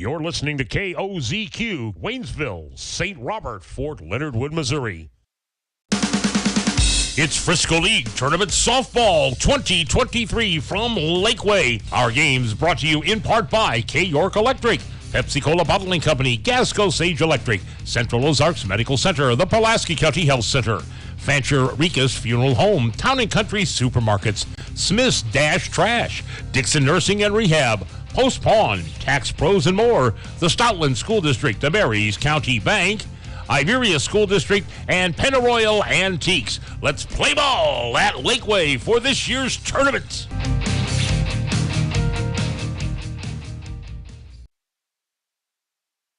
You're listening to KOZQ, Waynesville, St. Robert, Fort Leonard Wood, Missouri. It's Frisco League Tournament Softball 2023 from Lakeway. Our games brought to you in part by K York Electric, Pepsi-Cola Bottling Company, Gasco Sage Electric, Central Ozarks Medical Center, the Pulaski County Health Center, Fancher Ricas Funeral Home, Town & Country Supermarkets, Smith's Dash Trash, Dixon Nursing and Rehab, Post Pawn, Tax Pros and more, the Stoutland School District, the Marys County Bank, Iberia School District, and Pennaroyal Antiques. Let's play ball at Lakeway for this year's tournament.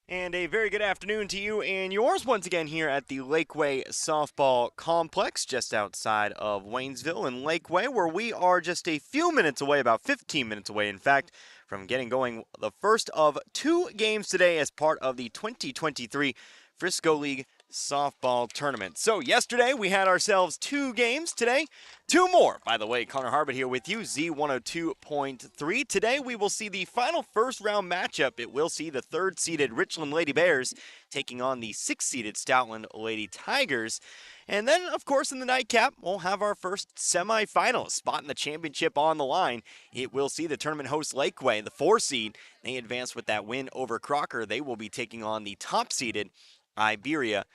And a very good afternoon to you and yours once again here at the Lakeway Softball Complex just outside of Waynesville and Lakeway, where we are just a few minutes away, about 15 minutes away in fact, from getting going the first of two games today as part of the 2023 Frisco League Softball Tournament. So yesterday we had ourselves two games. Today, two more. By the way, Connor Harbert here with you, Z102.3. Today we will see the final first round matchup. It will see the third-seeded Richland Lady Bears taking on the sixth-seeded Stoutland Lady Tigers. And then, of course, in the nightcap, we'll have our first semifinal, spot in the championship on the line. It will see the tournament host Lakeway, the 4-seed. They advance with that win over Crocker. They will be taking on the top-seeded Iberia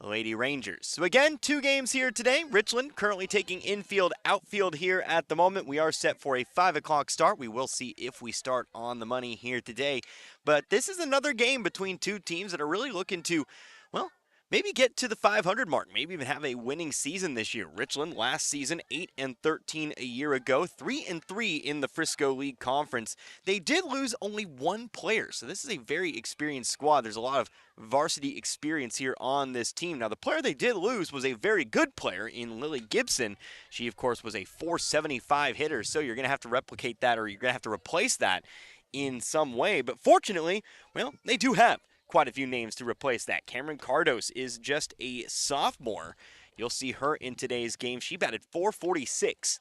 Lady Rangers. So again, two games here today. Richland currently taking infield, outfield here at the moment. We are set for a 5 o'clock start. We will see if we start on the money here today. But this is another game between two teams that are really looking to, well, maybe get to the 500 mark, maybe even have a winning season this year. Richland last season 8-13 a year ago, 3-3 in the Frisco League Conference. They did lose only one player, so this is a very experienced squad. There's a lot of varsity experience here on this team. Now, the player they did lose was a very good player in Lily Gibson. She, of course, was a .475 hitter, so you're going to have to replicate that, or you're going to have to replace that in some way. But fortunately, well, they do have quite a few names to replace that. Cameron Cardos is just a sophomore. You'll see her in today's game. She batted .446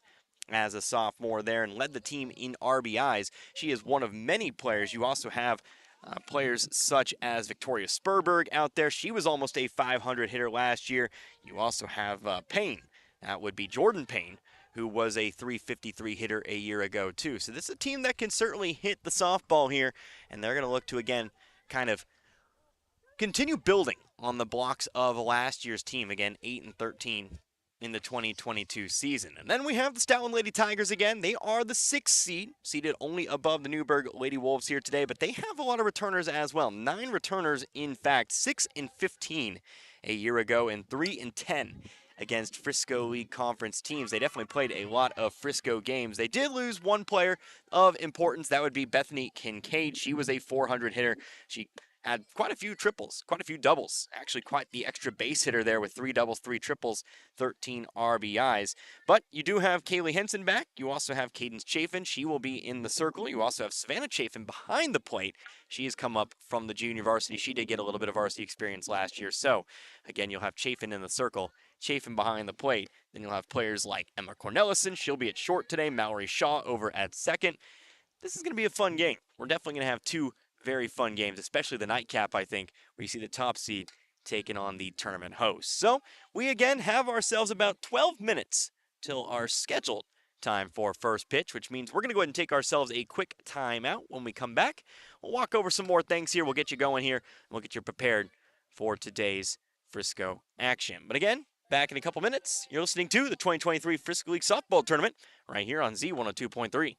as a sophomore there and led the team in RBIs. She is one of many players. You also have players such as Victoria Spurberg out there. She was almost a .500 hitter last year. You also have Payne. That would be Jordan Payne, who was a .353 hitter a year ago too. So this is a team that can certainly hit the softball here, and they're going to look to, again, kind of continue building on the blocks of last year's team. Again, 8-13 in the 2022 season. And then we have the Stoutland Lady Tigers again. They are the 6th seed, seated only above the Newburgh Lady Wolves here today, but they have a lot of returners as well. 9 returners, in fact, 6-15 a year ago and 3-10 against Frisco League Conference teams. They definitely played a lot of Frisco games. They did lose one player of importance. That would be Bethany Kincaid. She was a .400 hitter. She had quite a few triples, quite a few doubles. Actually, quite the extra base hitter there with 3 doubles, 3 triples, 13 RBIs. But you do have Kaylee Henson back. You also have Cadence Chafin. She will be in the circle. You also have Savannah Chafin behind the plate. She has come up from the junior varsity. She did get a little bit of varsity experience last year. So, again, you'll have Chafin in the circle, Chafin behind the plate. Then you'll have players like Emma Cornelison. She'll be at short today. Mallory Shaw over at second. This is going to be a fun game. We're definitely going to have two very fun games, especially the nightcap, I think, where you see the top seed taking on the tournament host. So we again have ourselves about 12 minutes till our scheduled time for first pitch, which means we're going to go ahead and take ourselves a quick timeout. When we come back, we'll walk over some more things here. We'll get you going here, and we'll get you prepared for today's Frisco action. But again, back in a couple minutes, you're listening to the 2023 Frisco League Softball Tournament right here on Z102.3.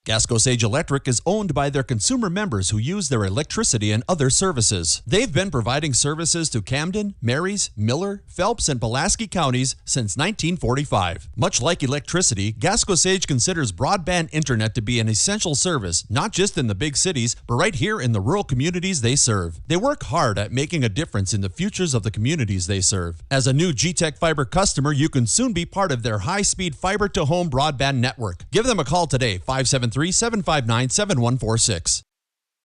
Gasco Sage Electric is owned by their consumer members who use their electricity and other services. They've been providing services to Camden, Marys, Miller, Phelps, and Pulaski counties since 1945. Much like electricity, Gasco Sage considers broadband internet to be an essential service, not just in the big cities, but right here in the rural communities they serve. They work hard at making a difference in the futures of the communities they serve. As a new G-Tech Fiber customer, you can soon be part of their high-speed fiber-to-home broadband network. Give them a call today, 573-759-7146.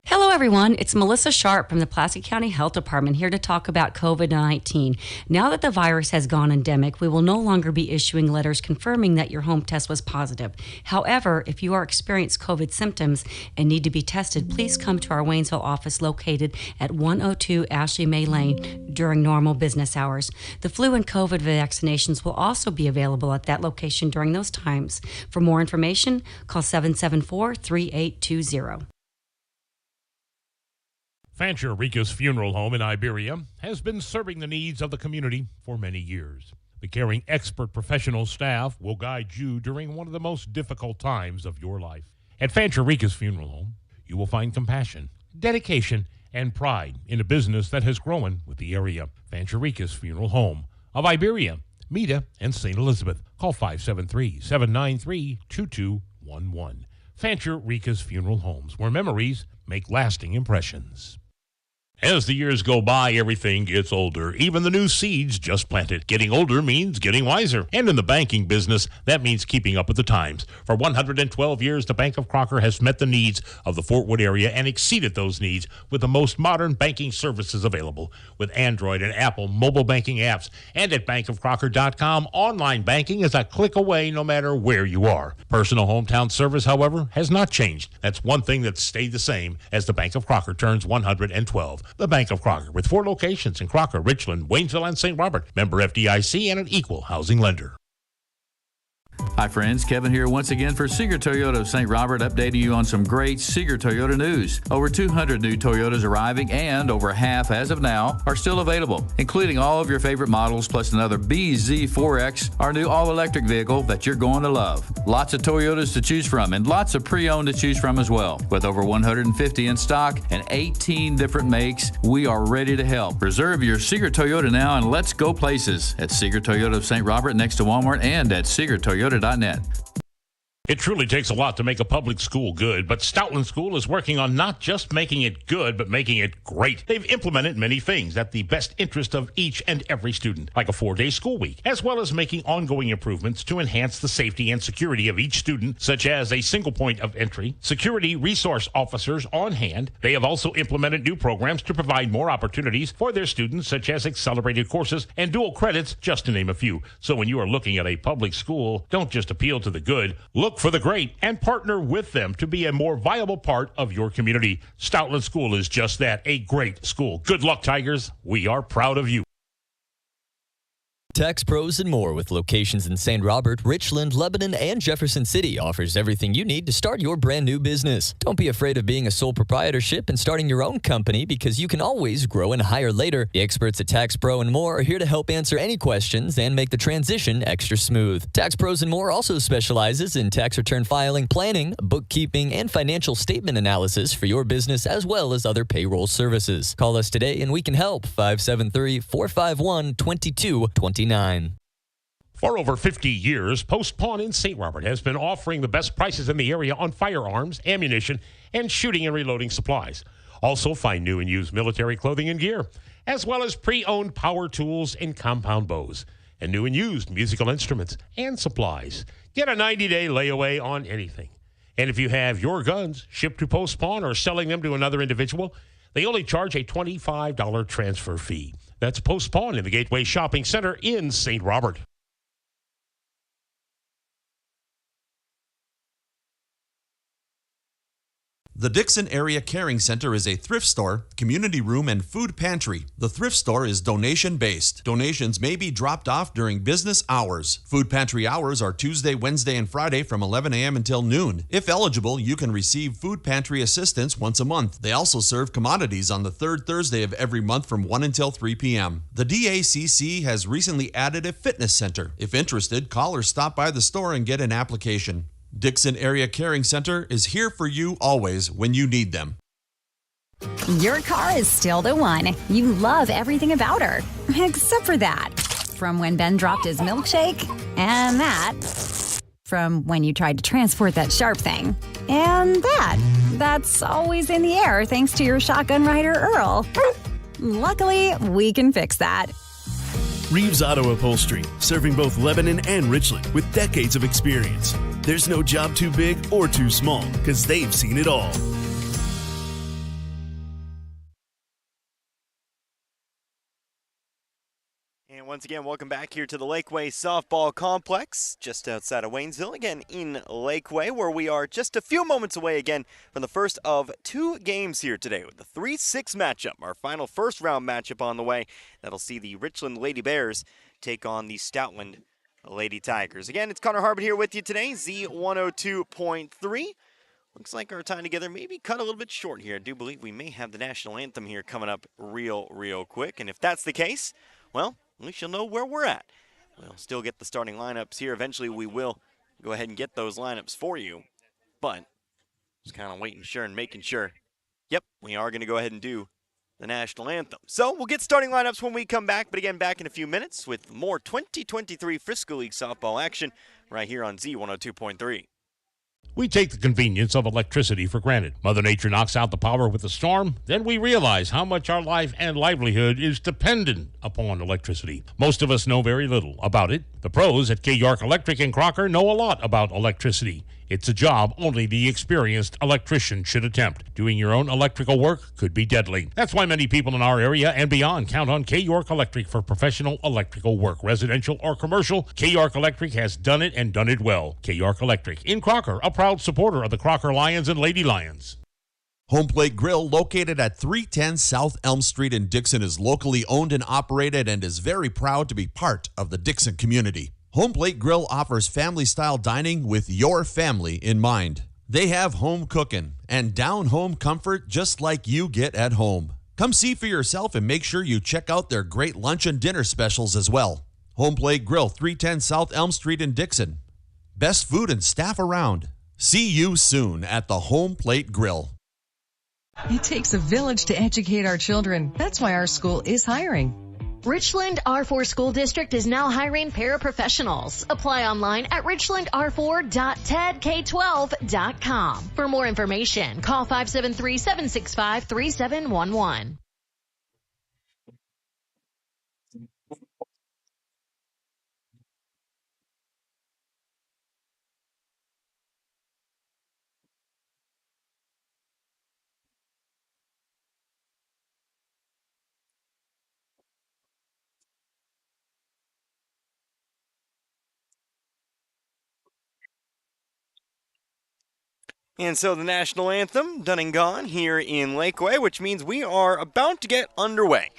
Hello, everyone. It's Melissa Sharp from the Pulaski County Health Department here to talk about COVID-19. Now that the virus has gone endemic, we will no longer be issuing letters confirming that your home test was positive. However, if you are experiencing COVID symptoms and need to be tested, please come to our Waynesville office located at 102 Ashley May Lane during normal business hours. The flu and COVID vaccinations will also be available at that location during those times. For more information, call 774-3820. Fancher Rica's Funeral Home in Iberia has been serving the needs of the community for many years. The caring expert professional staff will guide you during one of the most difficult times of your life. At Fancher Rica's Funeral Home, you will find compassion, dedication, and pride in a business that has grown with the area. Fancher Rica's Funeral Home of Iberia, Meda, and St. Elizabeth. Call 573-793-2211. Fancher Rica's Funeral Homes, where memories make lasting impressions. As the years go by, everything gets older, even the new seeds just planted. Getting older means getting wiser. And in the banking business, that means keeping up with the times. For 112 years, the Bank of Crocker has met the needs of the Fort Wood area and exceeded those needs with the most modern banking services available. With Android and Apple mobile banking apps, and at bankofcrocker.com, online banking is a click away no matter where you are. Personal hometown service, however, has not changed. That's one thing that's stayed the same as the Bank of Crocker turns 112. The Bank of Crocker, with 4 locations in Crocker, Richland, Waynesville, and St. Robert. Member FDIC and an equal housing lender. Hi friends, Kevin here once again for Seeger Toyota of St. Robert, updating you on some great Seeger Toyota news. Over 200 new Toyotas arriving, and over half as of now are still available, including all of your favorite models plus another BZ4X, our new all-electric vehicle that you're going to love. Lots of Toyotas to choose from and lots of pre-owned to choose from as well. With over 150 in stock and 18 different makes, we are ready to help. Reserve your Seeger Toyota now and let's go places at Seeger Toyota of St. Robert next to Walmart and at SeegerToyota.net. It truly takes a lot to make a public school good, but Stoutland School is working on not just making it good, but making it great. They've implemented many things at the best interest of each and every student, like a 4-day school week, as well as making ongoing improvements to enhance the safety and security of each student, such as a single point of entry, security resource officers on hand. They have also implemented new programs to provide more opportunities for their students, such as accelerated courses and dual credits, just to name a few. So when you are looking at a public school, don't just appeal to the good, look for the great and partner with them to be a more viable part of your community. Stoutland School is just that, a great school. Good luck, Tigers. We are proud of you. Tax Pros and More, with locations in St. Robert, Richland, Lebanon, and Jefferson City, offers everything you need to start your brand new business. Don't be afraid of being a sole proprietorship and starting your own company, because you can always grow and hire later. The experts at Tax Pro and More are here to help answer any questions and make the transition extra smooth. Tax Pros and More also specializes in tax return filing, planning, bookkeeping, and financial statement analysis for your business, as well as other payroll services. Call us today and we can help. 573-451-2229. For over 50 years, Post Pawn in St. Robert has been offering the best prices in the area on firearms, ammunition, and shooting and reloading supplies. Also find new and used military clothing and gear, as well as pre-owned power tools and compound bows, and new and used musical instruments and supplies. Get a 90-day layaway on anything. And if you have your guns shipped to Post Pawn or selling them to another individual, they only charge a $25 transfer fee. That's Post Pawn in the Gateway Shopping Center in St. Robert. The Dixon Area Caring Center is a thrift store, community room, and food pantry. The thrift store is donation-based. Donations may be dropped off during business hours. Food pantry hours are Tuesday, Wednesday, and Friday from 11 a.m. until noon. If eligible, you can receive food pantry assistance once a month. They also serve commodities on the third Thursday of every month from 1 until 3 p.m. The DACC has recently added a fitness center. If interested, call or stop by the store and get an application. Dixon Area Caring Center is here for you always when you need them. Your car is still the one. You love everything about her, except for that. From when Ben dropped his milkshake, and that. From when you tried to transport that sharp thing, and that. That's always in the air thanks to your shotgun rider, Earl. Luckily, we can fix that. Reeves Auto Upholstery, serving both Lebanon and Richland with decades of experience. There's no job too big or too small, because they've seen it all. And once again, welcome back here to the Lakeway Softball Complex, just outside of Waynesville, again in Lakeway, where we are just a few moments away again from the first of two games here today with the 3-6 matchup, our final first-round matchup on the way. That'll see the Richland Lady Bears take on the Stoutland Lady Tigers. Again, it's Connor Harbert here with you today, Z102.3. Looks like our time together maybe cut a little bit short here. I do believe we may have the national anthem here coming up real quick, and if that's the case, well, at least you'll know where we're at. We'll still get the starting lineups here. Eventually, we will go ahead and get those lineups for you. But just kind of waiting sure and making sure. Yep, we are going to go ahead and do the national anthem. So we'll get starting lineups when we come back. But again, back in a few minutes with more 2023 Frisco League softball action right here on Z102.3. We take the convenience of electricity for granted. Mother Nature knocks out the power with a storm. Then we realize how much our life and livelihood is dependent upon electricity. Most of us know very little about it. The pros at K. York Electric in Crocker know a lot about electricity. It's a job only the experienced electrician should attempt. Doing your own electrical work could be deadly. That's why many people in our area and beyond count on K. York Electric for professional electrical work. Residential or commercial, K. York Electric has done it and done it well. K. York Electric in Crocker, a proud supporter of the Crocker Lions and Lady Lions. Home Plate Grill, located at 310 South Elm Street in Dixon, is locally owned and operated and is very proud to be part of the Dixon community. Home Plate Grill offers family-style dining with your family in mind. They have home cooking and down-home comfort just like you get at home. Come see for yourself and make sure you check out their great lunch and dinner specials as well. Home Plate Grill, 310 South Elm Street in Dixon. Best food and staff around. See you soon at the Home Plate Grill. It takes a village to educate our children. That's why our school is hiring. Richland R4 School District is now hiring paraprofessionals. Apply online at richlandr4.tedk12.com. For more information, call 573-765-3711. And so the national anthem, done and gone here in Lakeway, which means we are about to get underway.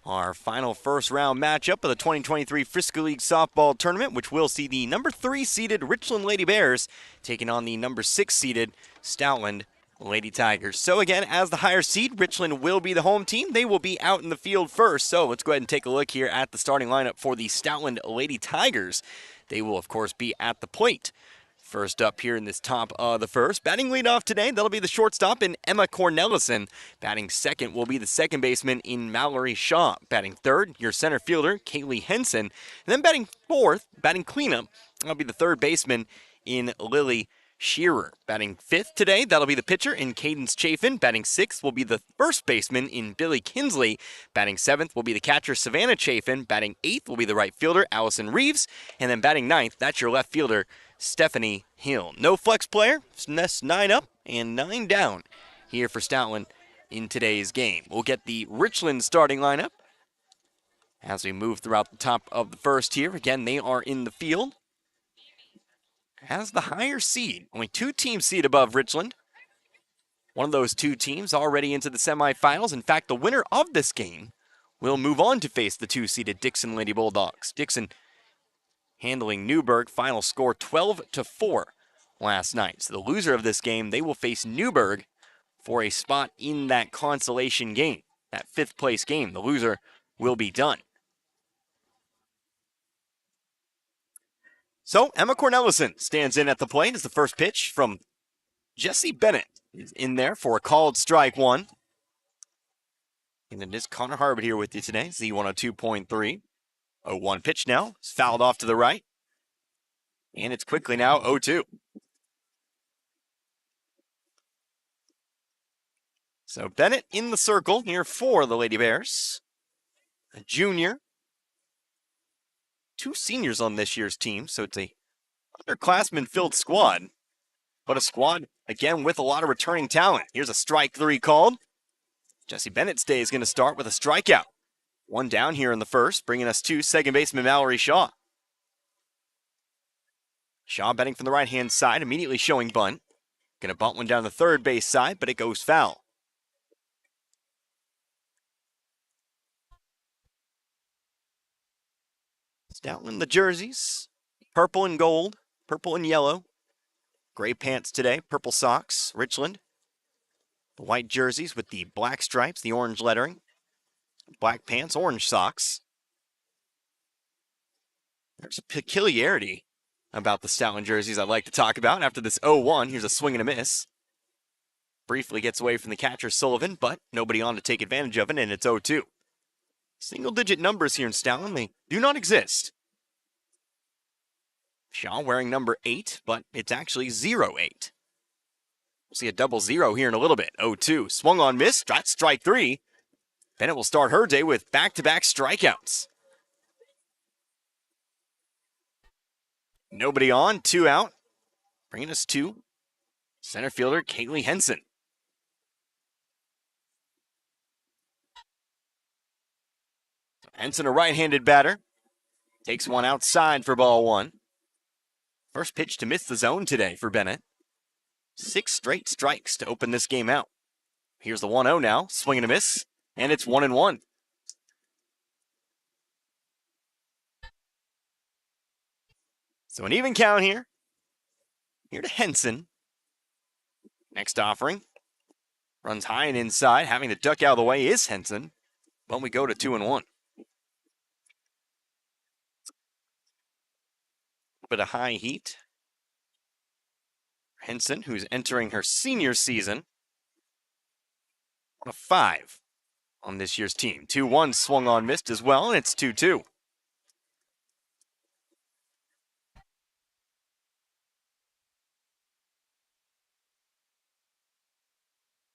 Our final first-round matchup of the 2023 Frisco League Softball Tournament, which will see the number 3 seeded Richland Lady Bears taking on the number 6 seeded Stoutland Lady Tigers. So again, as the higher seed, Richland will be the home team. They will be out in the field first. So let's go ahead and take a look here at the starting lineup for the Stoutland Lady Tigers. They will, of course, be at the plate. First up here in this top of the first, batting leadoff today, that'll be the shortstop in Emma Cornelison. Batting second will be the second baseman in Mallory Shaw. Batting third, your center fielder, Kaylee Henson. And then batting fourth, batting cleanup, that'll be the third baseman in Lily Shearer. Batting fifth today, that'll be the pitcher in Cadence Chafin. Batting sixth will be the first baseman in Billy Kinsley. Batting seventh will be the catcher Savannah Chafin. Batting eighth will be the right fielder Allison Reeves. And then batting ninth, that's your left fielder Stephanie Hill. No flex player, that's 9 up and 9 down here for Stoutland in today's game. We'll get the Richland starting lineup as we move throughout the top of the first here. Again, they are in the field as the higher seed. Only 2 teams seed above Richland. One of those 2 teams already into the semifinals. In fact, the winner of this game will move on to face the 2-seeded Dixon Lady Bulldogs. Dixon handling Newburgh, final score 12-4 last night. So the loser of this game, they will face Newburgh for a spot in that consolation game, that 5th place game. The loser will be done. So Emma Cornelison stands in at the plate as the first pitch from Jesse Bennett is in there for a called strike 1. And it is Connor Harbert here with you today, Z102.3. 0-1 pitch now. It's fouled off to the right. And it's quickly now 0-2. So Bennett in the circle here for the Lady Bears. A junior. 2 seniors on this year's team, so it's a underclassman-filled squad. But a squad, again, with a lot of returning talent. Here's a strike 3 called. Jesse Bennett's day is going to start with a strikeout. One down here in the first, bringing us to second baseman Mallory Shaw. Shaw batting from the right-hand side, immediately showing bunt. Gonna bunt one down the third base side, but it goes foul. Stoutland, the jerseys, purple and gold, purple and yellow. Gray pants today, purple socks. Richland, the white jerseys with the black stripes, the orange lettering. Black pants, orange socks. There's a peculiarity about the Stoutland jerseys I'd like to talk about after this 0-1. Here's a swing and a miss. Briefly gets away from the catcher Sullivan, but nobody on to take advantage of it, and it's 0-2. Single-digit numbers here in Stoutland, they do not exist. Shaw wearing number 8, but it's actually 0-8. We'll see a double zero here in a little bit. 0-2, swung on, miss, that's strike 3. Bennett will start her day with back-to-back strikeouts. Nobody on, 2 out. Bringing us to center fielder Kaylee Henson. Henson, a right-handed batter, takes one outside for ball 1. First pitch to miss the zone today for Bennett. 6 straight strikes to open this game out. Here's the 1-0 now, swing and a miss, and it's 1-1. So an even count here. Here to Henson. Next offering. Runs high and inside. Having to duck out of the way is Henson. But we go to 2-1. Bit of high heat. Henson, who's entering her senior season. A 5 on this year's team. 2-1 swung on, missed as well, and it's 2-2.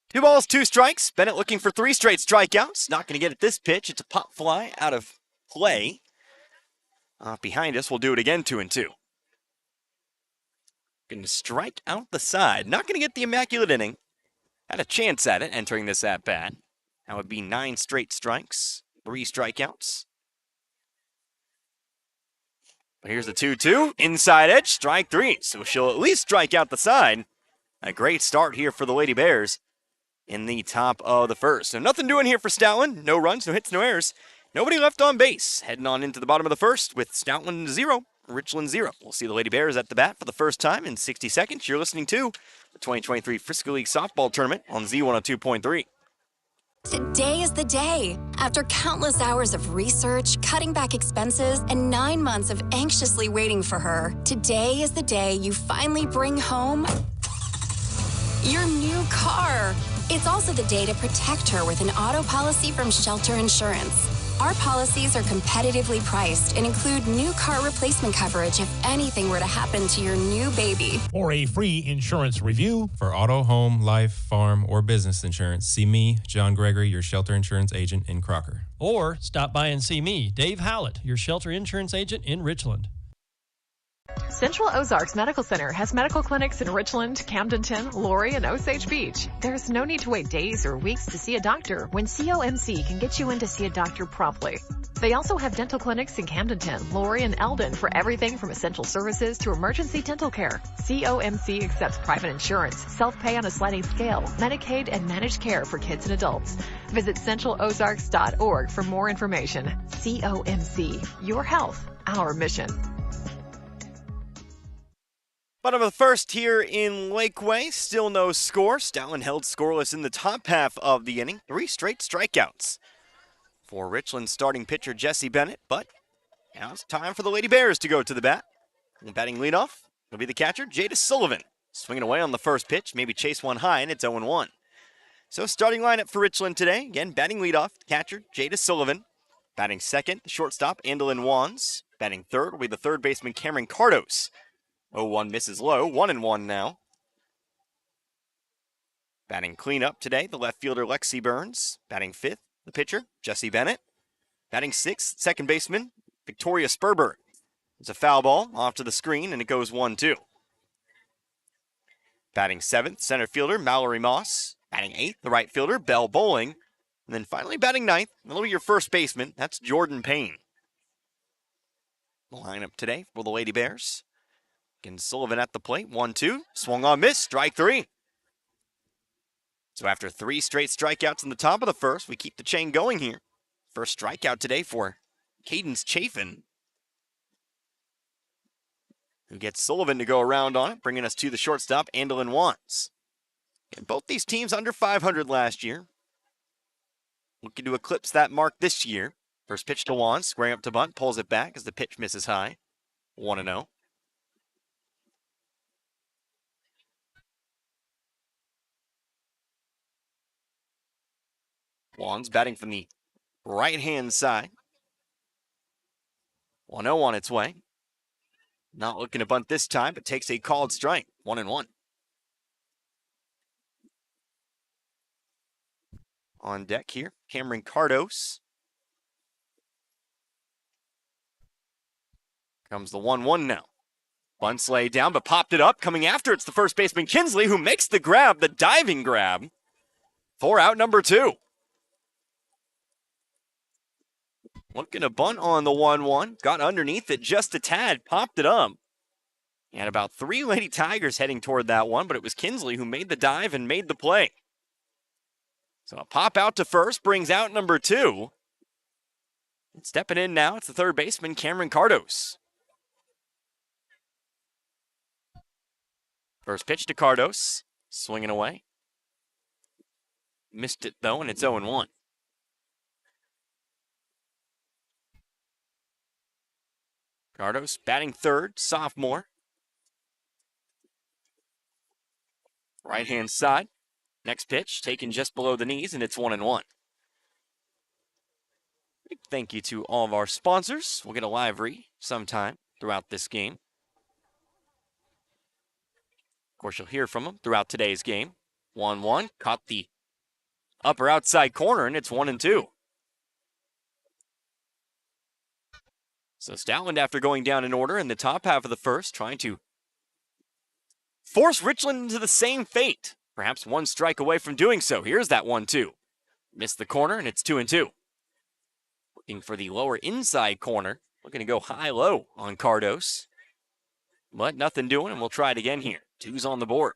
Two balls, 2 strikes. Bennett looking for 3 straight strikeouts. Not going to get it this pitch. It's a pop fly out of play. Behind us, we'll do it again, 2-2. Going to strike out the side. Not going to get the immaculate inning. Had a chance at it entering this at-bat. That would be 9 straight strikes, 3 strikeouts. But here's the 2-2. Inside edge, strike 3. So she'll at least strike out the side. A great start here for the Lady Bears in the top of the first. So nothing doing here for Stoutland. No runs, no hits, no errors. Nobody left on base. Heading on into the bottom of the first with Stoutland 0, Richland 0. We'll see the Lady Bears at the bat for the first time in 60 seconds. You're listening to the 2023 Frisco League Softball Tournament on Z102.3. Today is the day. After countless hours of research, cutting back expenses, and 9 months of anxiously waiting for her, today is the day you finally bring home your new car. It's also the day to protect her with an auto policy from Shelter Insurance. Our policies are competitively priced and include new car replacement coverage if anything were to happen to your new baby. For a free insurance review, For auto, home, life, farm, or business insurance, see me, John Gregory, your Shelter Insurance agent in Crocker. Or stop by and see me, Dave Howlett, your Shelter Insurance agent in Richland. Central Ozarks Medical Center has medical clinics in Richland, Camdenton, Laurie, and Osage Beach. There's no need to wait days or weeks to see a doctor when COMC can get you in to see a doctor promptly. They also have dental clinics in Camdenton, Laurie, and Eldon for everything from essential services to emergency dental care. COMC accepts private insurance, self-pay on a sliding scale, Medicaid, and managed care for kids and adults. Visit centralozarks.org for more information. COMC, your health, our mission. Bottom of the first here in Lakeway, still no score. Stoutland held scoreless in the top half of the inning. 3 straight strikeouts for Richland's starting pitcher Jesse Bennett, but now it's time for the Lady Bears to go to the bat. And batting leadoff will be the catcher, Jada Sullivan. Swinging away on the first pitch, maybe chase one high, and it's 0-1. So starting lineup for Richland today, again, batting leadoff, catcher Jada Sullivan. Batting second, the shortstop, Andalyn Wands. Batting third will be the third baseman, Cameron Cardos. 0-1 misses low, 1-1 now. Batting cleanup today, the left fielder Lexi Burns. Batting fifth, the pitcher, Jesse Bennett. Batting sixth, second baseman, Victoria Spurberg. It's a foul ball off to the screen, and it goes 1-2. Batting seventh, center fielder Mallory Moss. Batting eighth, the right fielder, Belle Bowling. And then finally batting ninth, that'll be your first baseman. That's Jordan Payne. The lineup today for the Lady Bears. Again, Sullivan at the plate. 1-2. Swung on, miss. Strike three. So after 3 straight strikeouts in the top of the first, we keep the chain going here. First strikeout today for Cadence Chafin, who gets Sullivan to go around on it, bringing us to the shortstop, Andolyn Wands. And both these teams under 500 last year. Looking to eclipse that mark this year. First pitch to Wands, squaring up to bunt, pulls it back as the pitch misses high. 1-0. Wands batting from the right-hand side. 1-0 on its way. Not looking to bunt this time, but takes a called strike. 1-1. On deck here, Cameron Cardos. Comes the 1-1 now. Bunts laid down, but popped it up. Coming after, it's the first baseman, Kinsley, who makes the grab, the diving grab, for out number 2. Looking to bunt on the 1-1. Got underneath it just a tad. Popped it up. And about 3 Lady Tigers heading toward that one, but it was Kinsley who made the dive and made the play. So a pop out to first brings out number 2. And stepping in now, it's the third baseman, Cameron Cardos. First pitch to Cardos. Swinging away. Missed it though, and it's 0-1. Cardos batting third, sophomore. Right-hand side. Next pitch, taken just below the knees, and it's 1-1. Big thank you to all of our sponsors. We'll get a live read sometime throughout this game. Of course, you'll hear from them throughout today's game. 1-1, caught the upper outside corner, and it's 1-2. So Stoutland, after going down in order in the top half of the first, trying to force Richland into the same fate. Perhaps one strike away from doing so. Here's that 1-2. Missed the corner, and it's 2-2. Looking for the lower inside corner. Looking to go high-low on Cardos. But nothing doing, and we'll try it again here. 2's on the board.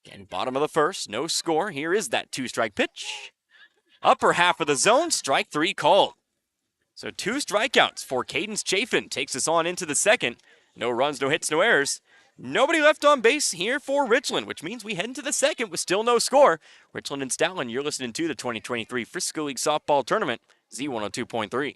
Again, bottom of the first, no score. Here is that 2-strike pitch. Upper half of the zone, strike 3 called. So 2 strikeouts for Cadence Chafin. Takes us on into the second. No runs, no hits, no errors. Nobody left on base here for Richland, which means we head into the second with still no score. Richland and Stoutland, you're listening to the 2023 Frisco League Softball Tournament, Z102.3.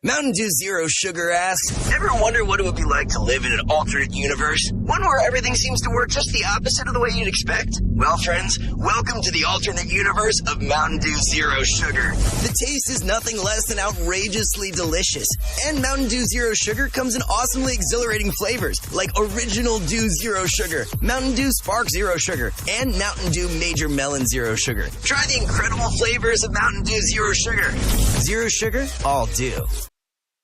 Mountain Dew Zero Sugar asks, ever wonder what it would be like to live in an alternate universe? One where everything seems to work just the opposite of the way you'd expect? Well, friends, welcome to the alternate universe of Mountain Dew Zero Sugar. The taste is nothing less than outrageously delicious. And Mountain Dew Zero Sugar comes in awesomely exhilarating flavors like Original Dew Zero Sugar, Mountain Dew Spark Zero Sugar, and Mountain Dew Major Melon Zero Sugar. Try the incredible flavors of Mountain Dew Zero Sugar. Zero Sugar, all dew.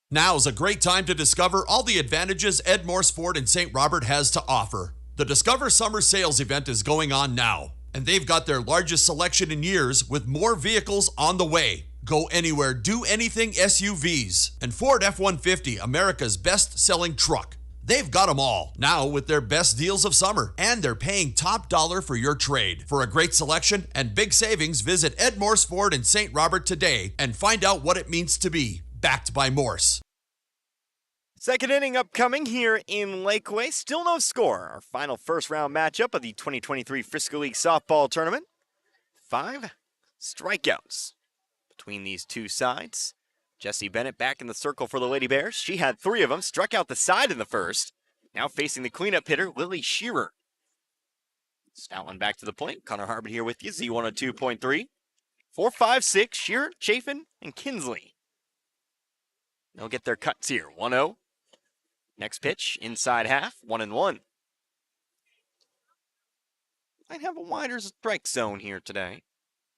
Now's a great time to discover all the advantages Ed Morse Ford in St. Robert has to offer. The Discover Summer Sales event is going on now, and they've got their largest selection in years with more vehicles on the way. Go anywhere, do anything SUVs, and Ford F-150, America's best-selling truck. They've got them all, now with their best deals of summer, and they're paying top dollar for your trade. For a great selection and big savings, visit Ed Morse Ford in St. Robert today and find out what it means to be backed by Morse. Second inning upcoming here in Lakeway. Still no score. Our final first round matchup of the 2023 Frisco League Softball Tournament. 5 strikeouts between these two sides. Jessie Bennett back in the circle for the Lady Bears. She had 3 of them, struck out the side in the first. Now facing the cleanup hitter, Lily Shearer. Stoutland back to the plate. Connor Harbin here with you, Z102.3. 4, 5, 6, Shearer, Chafin, and Kinsley. They'll get their cuts here. 1-0. Next pitch, inside half, 1-1. Might have a wider strike zone here today,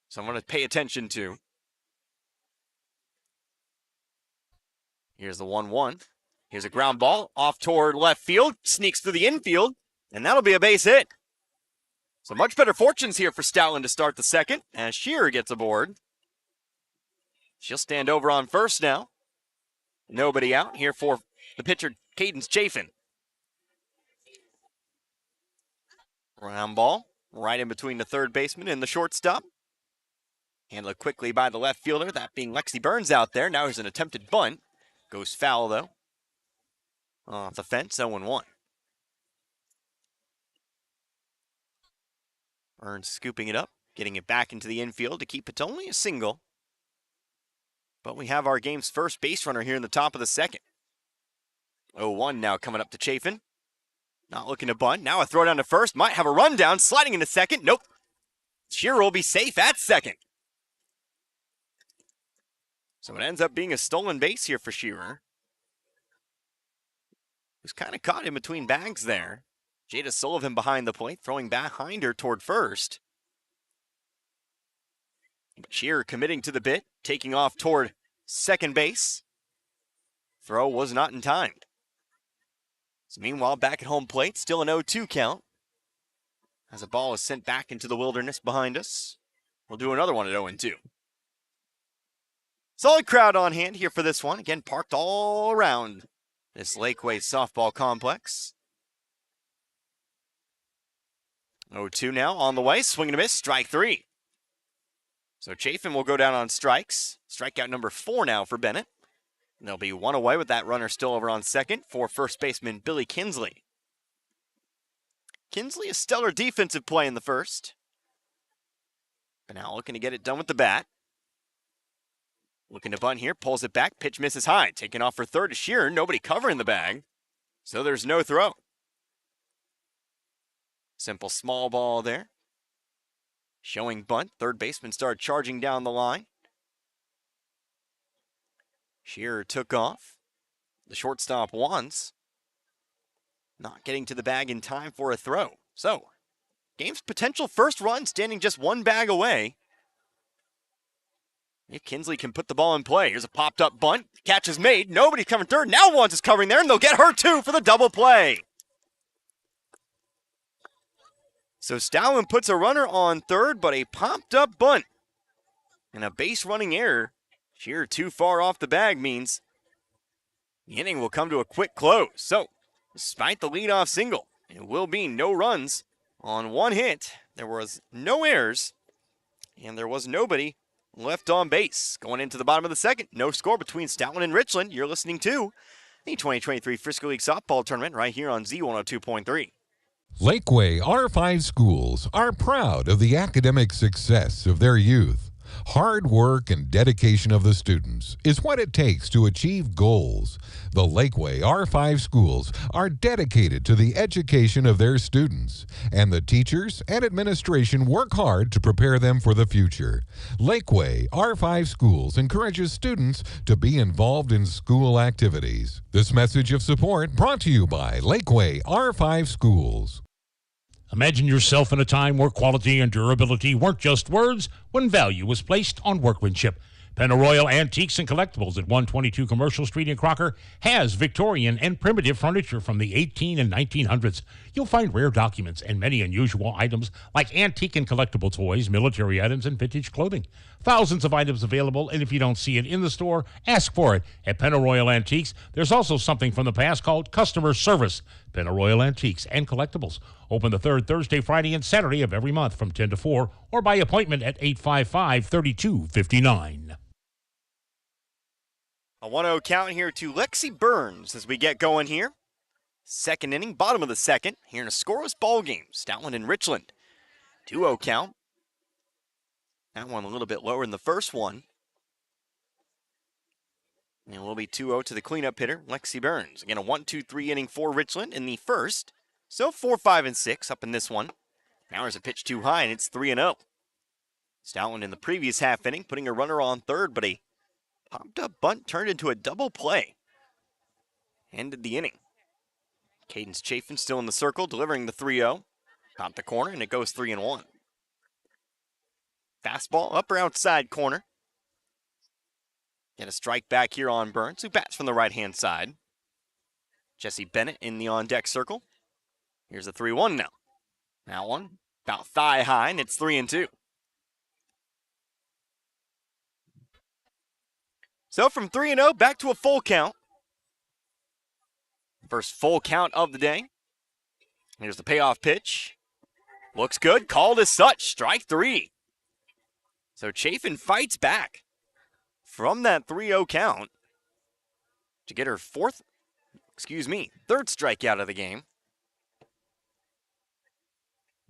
so I'm going to pay attention to. Here's the 1-1. Here's a ground ball off toward left field, sneaks through the infield, and that'll be a base hit. So much better fortunes here for Stoutland to start the second as Shearer gets aboard. She'll stand over on first now. Nobody out here for the pitcher, Cadence Chafin. Round ball, right in between the third baseman and the shortstop. Handled quickly by the left fielder, that being Lexi Burns out there. Now here's an attempted bunt. Goes foul, though. Off the fence, 0-1. Burns scooping it up, getting it back into the infield to keep it to only a single. But we have our game's first base runner here in the top of the second. 0-1 now coming up to Chafin. Not looking to bunt. Now a throw down to first. Might have a rundown. Sliding into second. Nope. Shearer will be safe at second. So it ends up being a stolen base here for Shearer. Who's kind of caught in between bags there. Jada Sullivan behind the plate, throwing behind her toward first. But Shearer committing to the bit, taking off toward second base. Throw was not in time. So meanwhile, back at home plate, still an 0-2 count. As a ball is sent back into the wilderness behind us. We'll do another one at 0-2. Solid crowd on hand here for this one. Again, parked all around this Lakeway softball complex. 0-2 now on the way. Swing and a miss. Strike 3. So Chafin will go down on strikes. Strikeout number 4 now for Bennett. And there'll be one away with that runner still over on second for first baseman Billy Kinsley. Kinsley, a stellar defensive play in the first. But now looking to get it done with the bat. Looking to bunt here, pulls it back, pitch misses high. Taking off for third to Shearer, nobody covering the bag. So there's no throw. Simple small ball there. Showing bunt, third baseman started charging down the line. Shearer took off. The shortstop once. Not getting to the bag in time for a throw. So, game's potential first run standing just one bag away. If Kinsley can put the ball in play. Here's a popped up bunt. Catch is made. Nobody's covering third. Now Wands is covering there, and they'll get her too for the double play. So Stoutland puts a runner on third, but a popped up bunt and a base running error. Shearer too far off the bag means the inning will come to a quick close. So, despite the leadoff single, it will be no runs on one hit. There was no errors, and there was nobody left on base. Going into the bottom of the second, no score between Stoutland and Richland. You're listening to the 2023 Frisco League Softball Tournament right here on Z102.3. Lakeway R5 schools are proud of the academic success of their youth. Hard work and dedication of the students is what it takes to achieve goals. The Lakeway R5 schools are dedicated to the education of their students, and the teachers and administration work hard to prepare them for the future. Lakeway R5 schools encourages students to be involved in school activities. This message of support brought to you by Lakeway R5 schools. Imagine yourself in a time where quality and durability weren't just words when value was placed on workmanship. Pennaroyal Antiques and Collectibles at 122 Commercial Street in Crocker has Victorian and primitive furniture from the 18 and 1900s. You'll find rare documents and many unusual items like antique and collectible toys, military items, and vintage clothing. Thousands of items available, and if you don't see it in the store, ask for it at Pennaroyal Antiques. There's also something from the past called customer service. Pennaroyal Antiques and Collectibles. Open the third Thursday, Friday, and Saturday of every month from 10 to 4 or by appointment at 855-3259. A 1-0 count here to Lexi Burns as we get going here. Second inning, bottom of the second, here in a scoreless ball game. Stoutland and Richland. 2-0 count. That one a little bit lower than the first one. And it will be 2-0 to the cleanup hitter, Lexi Burns. Again, a 1-2-3 inning for Richland in the first. So 4, 5, and 6 up in this one. Now there's a pitch too high, and it's 3-0. Stoutland in the previous half inning, putting a runner on third, but a popped up bunt turned into a double play. Ended the inning. Cadence Chafin still in the circle, delivering the 3-0. Caught the corner, and it goes 3-1. Fastball, upper outside corner. Get a strike back here on Burns, who bats from the right-hand side. Jesse Bennett in the on-deck circle. Here's the 3-1 now. That one about thigh high, and it's 3-2. So from 3-0 back to a full count. First full count of the day. Here's the payoff pitch. Looks good, called as such, strike 3. So Chafin fights back from that 3-0 count to get her third strikeout of the game.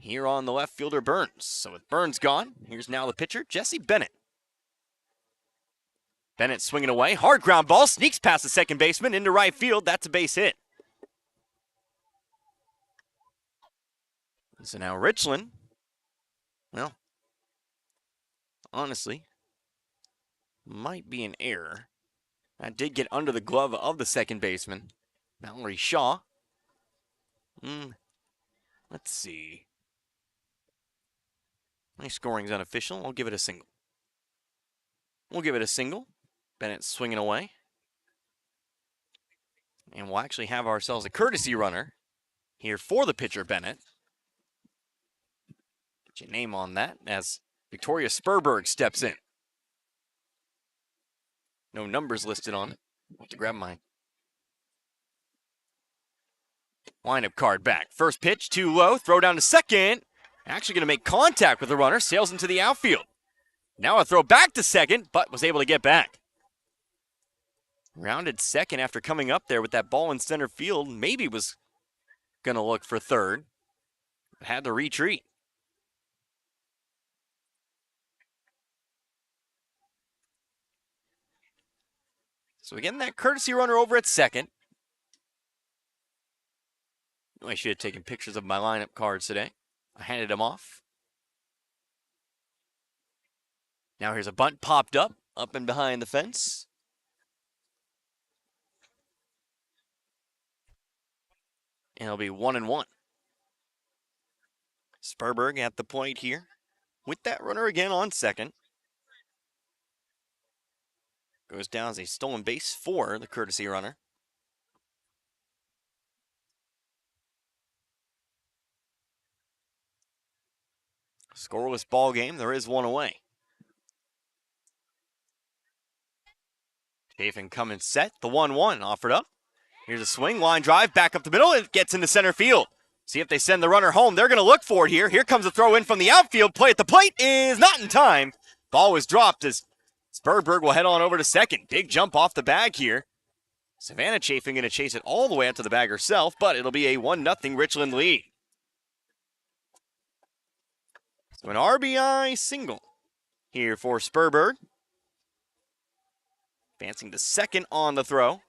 Here on the left fielder, Burns. So with Burns gone, here's now the pitcher, Jesse Bennett. Bennett swinging away, hard ground ball, sneaks past the second baseman into right field. That's a base hit. So now Richland, well, honestly, might be an error. That did get under the glove of the second baseman, Mallory Shaw. Let's see. My scoring's unofficial. I'll give it a single. Bennett swinging away. And we'll actually have ourselves a courtesy runner here for the pitcher, Bennett. Get your name on that as Victoria Spurberg steps in. No numbers listed on it. I'll have to grab my lineup card back. First pitch, too low. Throw down to second. Actually going to make contact with the runner. Sails into the outfield. Now a throw back to second, but was able to get back. Rounded second after coming up there with that ball in center field. Maybe was going to look for third. Had to retreat. So again, that courtesy runner over at second. I should have taken pictures of my lineup cards today. I handed them off. Now here's a bunt popped up and behind the fence. And it'll be 1-1. Spurberg at the plate here with that runner again on second. Goes down as a stolen base for the courtesy runner. Scoreless ball game. There is one away. Chafin coming set. The 1-1 offered up. Here's a swing, line drive, back up the middle. It gets into center field. See if they send the runner home. They're going to look for it here. Here comes a throw in from the outfield. Play at the plate is not in time. Ball was dropped as Spurberg will head on over to second. Big jump off the bag here. Savannah Chafin going to chase it all the way out to the bag herself, but it'll be a 1-0 Richland lead. So an RBI single here for Spurberg. Advancing to second on the throw.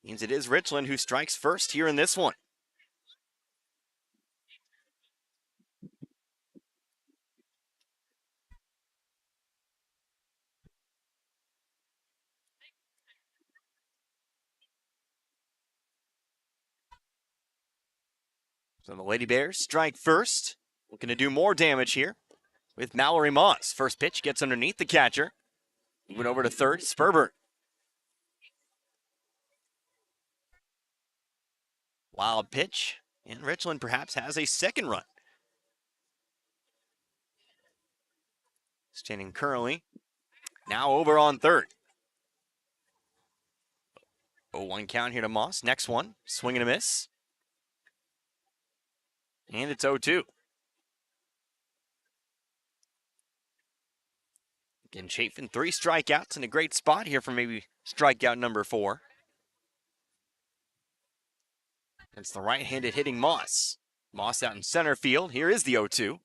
Means it is Richland who strikes first here in this one. So the Lady Bears strike first. Looking to do more damage here with Mallory Moss. First pitch gets underneath the catcher. Moving over to third, Spurberg. Wild pitch, and Richland perhaps has a second run. Standing currently, now over on third. 0-1 count here to Moss. Next one, swing and a miss. And it's 0-2. Again, Chafin, 3 strikeouts in a great spot here for maybe strikeout number 4. It's the right-handed hitting Moss. Moss out in center field. Here is the 0-2.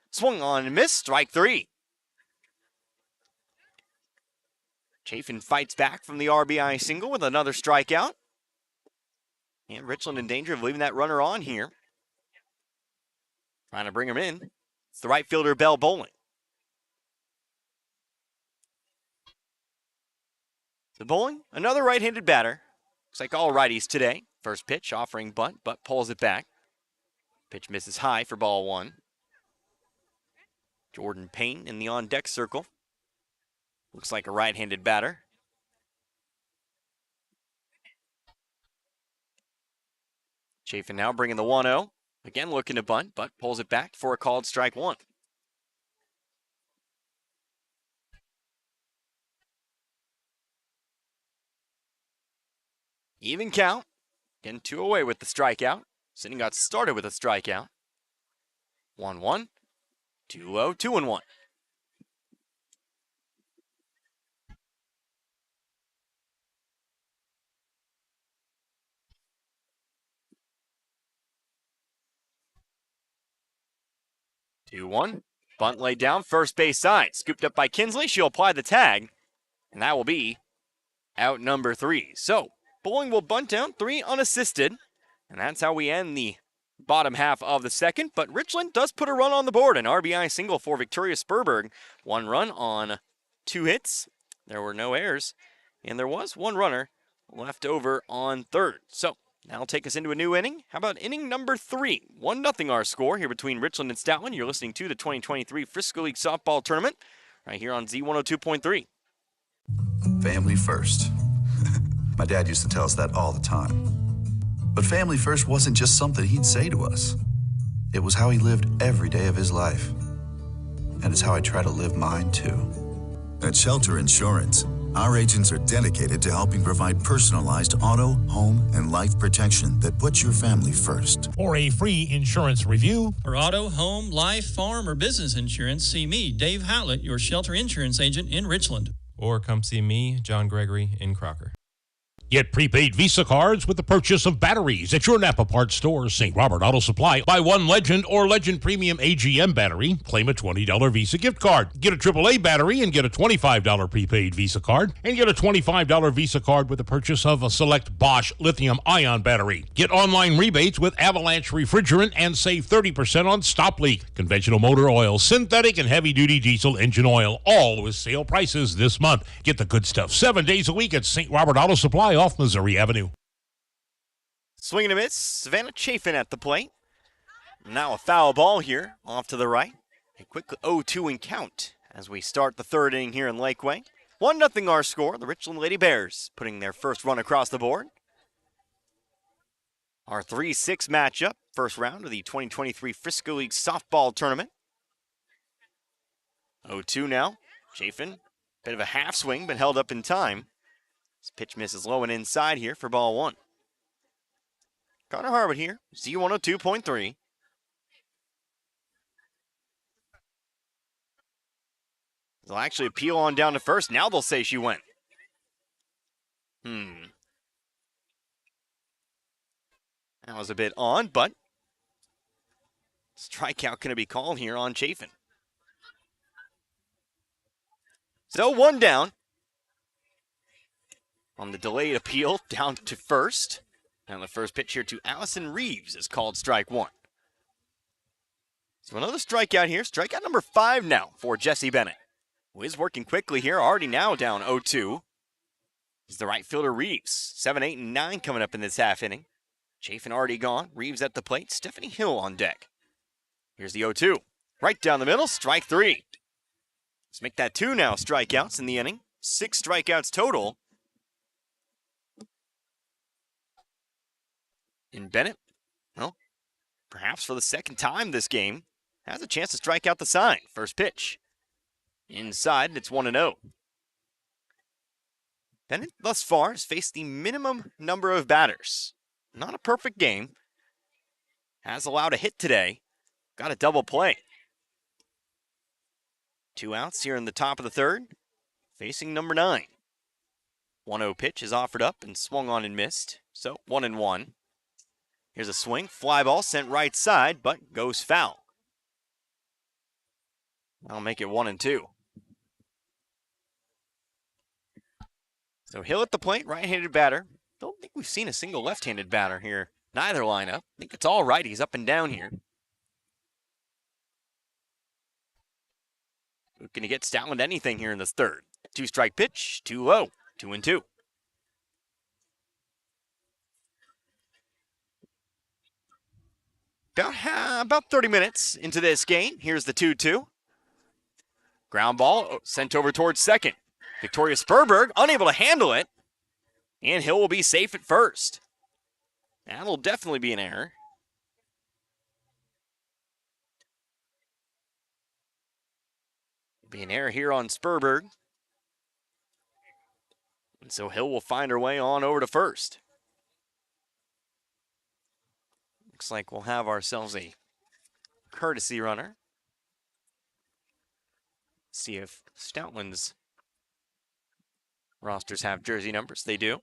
Swung on and missed. Strike 3. Chafin fights back from the RBI single with another strikeout. And Richland in danger of leaving that runner on here. Trying to bring him in. It's the right fielder, Bell Bowling. The Bowling, another right-handed batter. Looks like all righties today. First pitch offering bunt, but pulls it back. Pitch misses high for ball 1. Jordan Payne in the on-deck circle. Looks like a right-handed batter. Chafin now bringing the 1-0. Again looking to bunt, but pulls it back for a called strike one. Even count. Getting 2 away with the strikeout. Sitting got started with a strikeout. 1-1. 2-0. 2-1. 2-1. Bunt laid down, first base side. Scooped up by Kinsley. She'll apply the tag. And that will be out number 3. So, Bowling will bunt down 3 unassisted. And that's how we end the bottom half of the second. But Richland does put a run on the board. An RBI single for Victoria Sperberg. 1 run on 2 hits. There were no errors. And there was 1 runner left over on third. So, that'll take us into a new inning. How about inning number 3? 1-0 our score here between Richland and Stoutland. You're listening to the 2023 Frisco League Softball Tournament right here on Z102.3. Family first. My dad used to tell us that all the time. But family first wasn't just something he'd say to us. It was how he lived every day of his life. And it's how I try to live mine too. At Shelter Insurance, our agents are dedicated to helping provide personalized auto, home, and life protection that puts your family first. For a free insurance review, For auto, home, life, farm, or business insurance, see me, Dave Howlett, your shelter insurance agent in Richland. Or come see me, John Gregory, in Crocker. get prepaid Visa cards with the purchase of batteries at your Napa Parts store, St. Robert Auto Supply. Buy one Legend or Legend Premium AGM battery, claim a $20 Visa gift card. Get a AAA battery and get a $25 prepaid Visa card. And get a $25 Visa card with the purchase of a select Bosch lithium-ion battery. Get online rebates with Avalanche refrigerant and save 30% on stop leak, conventional motor oil, synthetic and heavy-duty diesel engine oil, all with sale prices this month. Get the good stuff 7 days a week at St. Robert Auto Supply off Missouri Avenue. Swing and a miss. Savannah Chafin at the plate. Now a foul ball here off to the right. A quick 0-2 in count as we start the third inning here in Lakeway. 1-0 our score. The Richland Lady Bears putting their first run across the board. Our 3-6 matchup, first round of the 2023 Frisco League Softball Tournament. 0-2 now. Chafin, bit of a half swing, but held up in time. This pitch misses low and inside here for ball one. Connor Harwood here, Z102.3. They'll actually appeal on down to first. Now they'll say she went. That was a bit on, but strikeout going to be called here on Chafin. So one down. On the delayed appeal, down to first. And the first pitch here to Allison Reeves is called strike one. So another strikeout here. Strikeout number 5 now for Jesse Bennett, who is working quickly here, already now down 0-2. Is the right fielder Reeves. 7, 8, and 9 coming up in this half inning. Chafin already gone. Reeves at the plate. Stephanie Hill on deck. Here's the 0-2. Right down the middle, strike 3. Let's make that 2 now strikeouts in the inning. 6 strikeouts total. And Bennett, well, perhaps for the second time this game, has a chance to strike out the sign. First pitch. Inside, it's 1-0. Bennett, thus far, has faced the minimum number of batters. Not a perfect game. Has allowed a hit today. Got a double play. 2 outs here in the top of the third. Facing number 9. 1-0 pitch is offered up and swung on and missed. So 1-1. Here's a swing. Fly ball sent right side, but goes foul. That'll make it 1-2. So Hill at the plate, right-handed batter. Don't think we've seen a single left-handed batter here. Neither lineup. I think it's all righties up and down here. Looking to get Stoutland anything here in this third. 2-strike pitch, 2-0, 2-2. About 30 minutes into this game. Here's the 2-2. Ground ball sent over towards second. Victoria Sperberg unable to handle it. And Hill will be safe at first. That'll definitely be an error. Be an error here on Sperberg. And so Hill will find her way on over to first. Looks like we'll have ourselves a courtesy runner. See if Stoutland's rosters have jersey numbers. They do.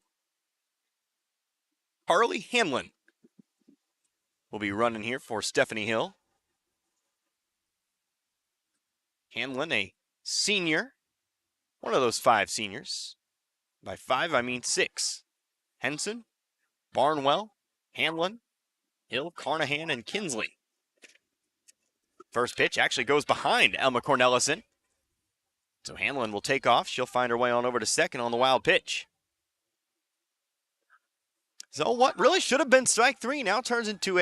Harley Hanlon will be running here for Stephanie Hill. Hanlon, a senior, one of those 5 seniors. By 5, I mean 6. Henson, Barnwell, Hanlon, Hill, Carnahan, and Kinsley. First pitch actually goes behind Elma Cornelison. So Hanlon will take off. She'll find her way on over to second on the wild pitch. So what really should have been strike 3 now turns into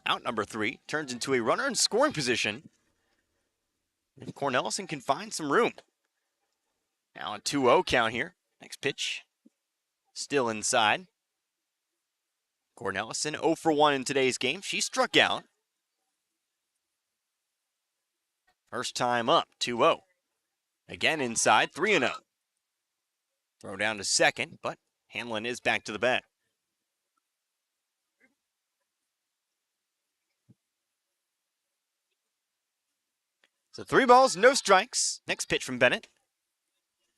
out number 3, turns into a runner in scoring position. If Cornelison can find some room. Now a 2-0 count here. Next pitch, still inside. Cornelison 0 for 1 in today's game. She struck out. First time up, 2-0. Again inside, 3-0. Throw down to second, but Hanlon is back to the bat. So 3 balls, no strikes. Next pitch from Bennett.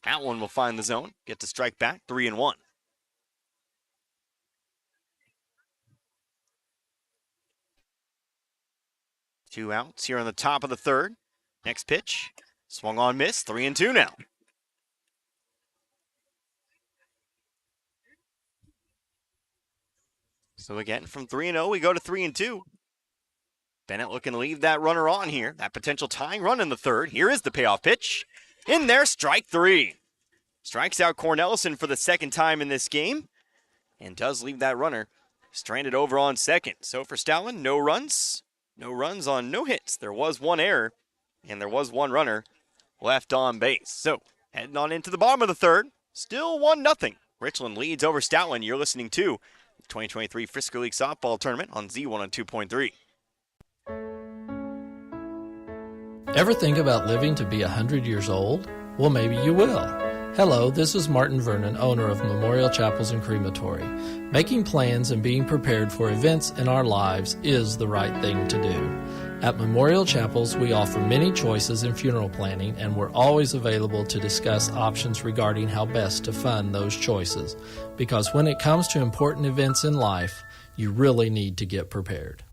That one will find the zone, get to strike back, 3-1. Two outs here on the top of the third. Next pitch, swung on, miss, 3-2 now. So again, from 3-0, we go to 3-2. Bennett looking to leave that runner on here. That potential tying run in the third. Here is the payoff pitch. In there, strike 3. Strikes out Cornelison for the second time in this game. And does leave that runner stranded over on second. So for Stoutland, no runs. No runs on no hits. There was 1 error. And there was 1 runner left on base. So heading on into the bottom of the third. Still 1-0. Richland leads over Stoutland. You're listening to the 2023 Frisco League Softball Tournament on Z102.3. Ever think about living to be 100 years old? Well, maybe you will. Hello, this is Martin Vernon, owner of Memorial Chapels and Crematory. Making plans and being prepared for events in our lives is the right thing to do. At Memorial Chapels, we offer many choices in funeral planning, and we're always available to discuss options regarding how best to fund those choices. Because when it comes to important events in life, you really need to get prepared.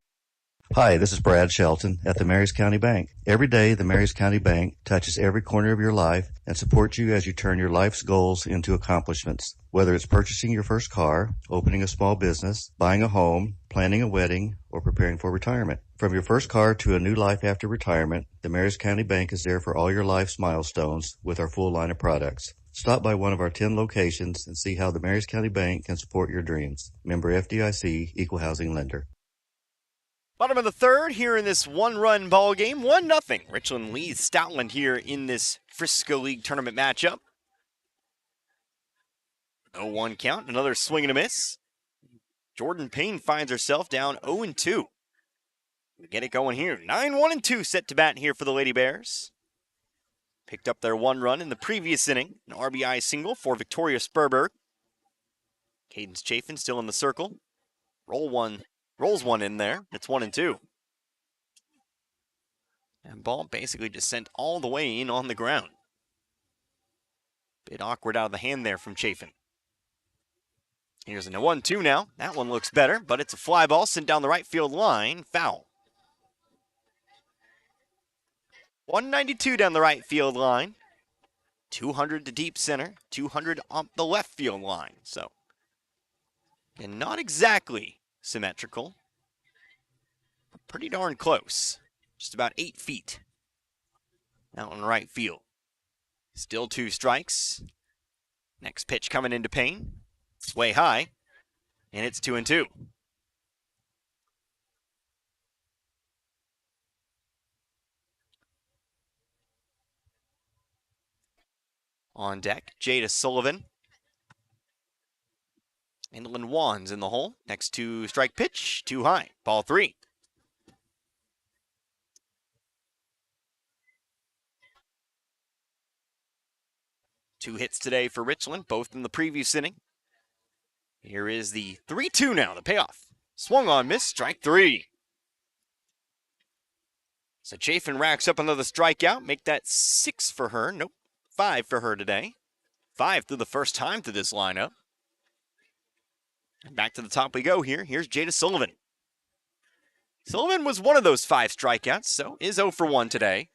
Hi, this is Brad Shelton at the Marys County Bank. Every day, the Marys County Bank touches every corner of your life and supports you as you turn your life's goals into accomplishments. Whether it's purchasing your first car, opening a small business, buying a home, planning a wedding, or preparing for retirement. From your first car to a new life after retirement, the Marys County Bank is there for all your life's milestones with our full line of products. Stop by one of our 10 locations and see how the Marys County Bank can support your dreams. Member FDIC, Equal Housing Lender. Bottom of the third here in this 1-run ball game, 1-0. Richland leads Stoutland here in this Frisco League tournament matchup. 0-1 count, another swing and a miss. Jordan Payne finds herself down 0-2. We get it going here. 9-1-2 set to bat here for the Lady Bears. Picked up their 1 run in the previous inning. An RBI single for Victoria Sperberg. Cadence Chafin still in the circle. Rolls one in there. It's 1-2. And ball basically just sent all the way in on the ground. Bit awkward out of the hand there from Chafin. Here's a 1-2 now. That one looks better, but it's a fly ball sent down the right field line. Foul. 192 down the right field line. 200 to deep center. 200 up the left field line. So, and not exactly symmetrical. Pretty darn close. Just about 8 feet out in right field. Still 2 strikes. Next pitch coming into Payne. It's way high. And it's 2-2. On deck, Jada Sullivan. Inland Wands in the hole. Next to strike pitch, too high. Ball 3. 2 hits today for Richland, both in the previous inning. Here is the 3-2 now, the payoff. Swung on, miss, strike 3. So Chafin racks up another strikeout, make that 6 for her. Nope, 5 for her today. 5 through the first time through this lineup. And back to the top we go here. Here's Jada Sullivan. Sullivan was one of those 5 strikeouts, so is 0 for 1 today.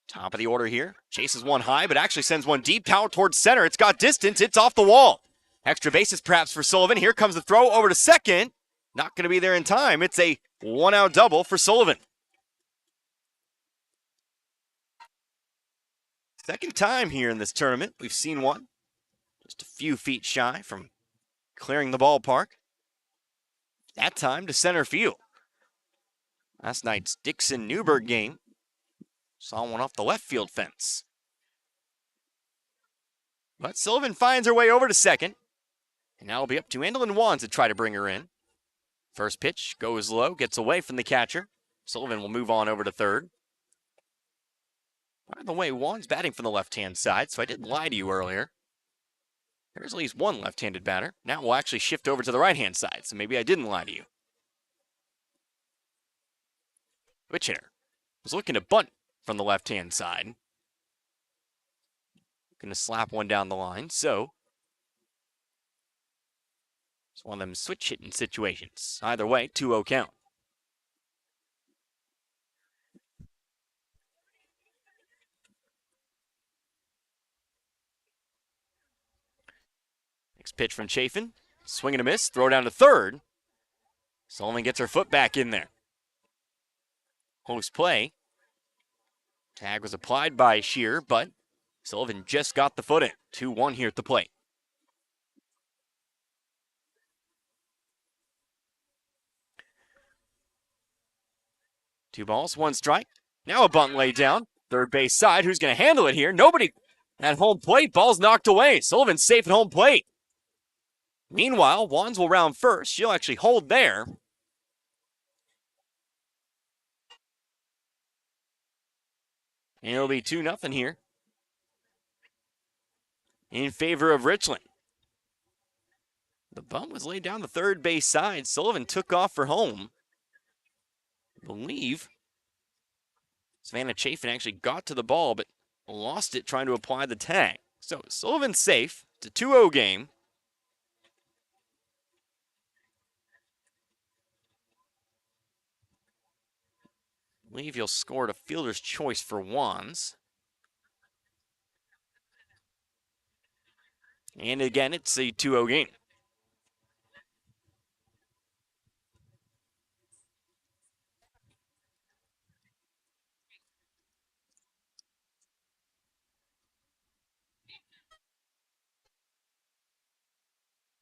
Top of the order here. Chases one high, but actually sends one deep out towards center. It's got distance. It's off the wall. Extra bases perhaps for Sullivan. Here comes the throw over to second. Not going to be there in time. It's a 1-out double for Sullivan. Second time here in this tournament we've seen one. Just a few feet shy from clearing the ballpark. That time to center field. Last night's Dixon-Newburgh game saw one off the left field fence. But Sullivan finds her way over to second. And now it'll be up to Andalyn Wands to try to bring her in. First pitch goes low, gets away from the catcher. Sullivan will move on over to third. By the way, Wands batting from the left-hand side, so I didn't lie to you earlier. There's at least one left-handed batter. Now we'll actually shift over to the right-hand side, so maybe I didn't lie to you. Switch hitter was looking to bunt from the left-hand side. Going to slap one down the line, so it's one of them switch hitting situations. Either way, 2-0 count. Next pitch from Chafin. Swing and a miss. Throw down to third. Sullivan gets her foot back in there. Close play. Tag was applied by Shear, but Sullivan just got the foot in. 2-1 here at the plate. Two balls, one strike. Now a bunt laid down. Third base side. Who's going to handle it here? Nobody at home plate. Ball's knocked away. Sullivan's safe at home plate. Meanwhile, Wands will round first. She'll actually hold there. And it'll be 2-0 here in favor of Richland. The bunt was laid down the third base side. Sullivan took off for home. I believe Savannah Chafin actually got to the ball, but lost it trying to apply the tag. So Sullivan's safe. It's a 2-0 game. I believe he'll score a fielder's choice for Wands. And again, it's a 2-0 game.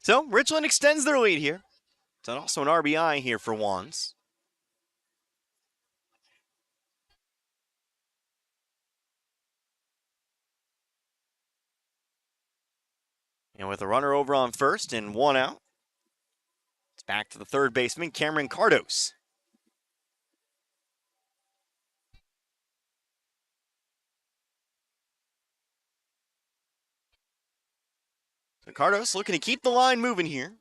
So, Richland extends their lead here. It's also an RBI here for Wands. And with a runner over on first and 1 out, it's back to the third baseman, Cameron Cardos. So Cardos looking to keep the line moving here.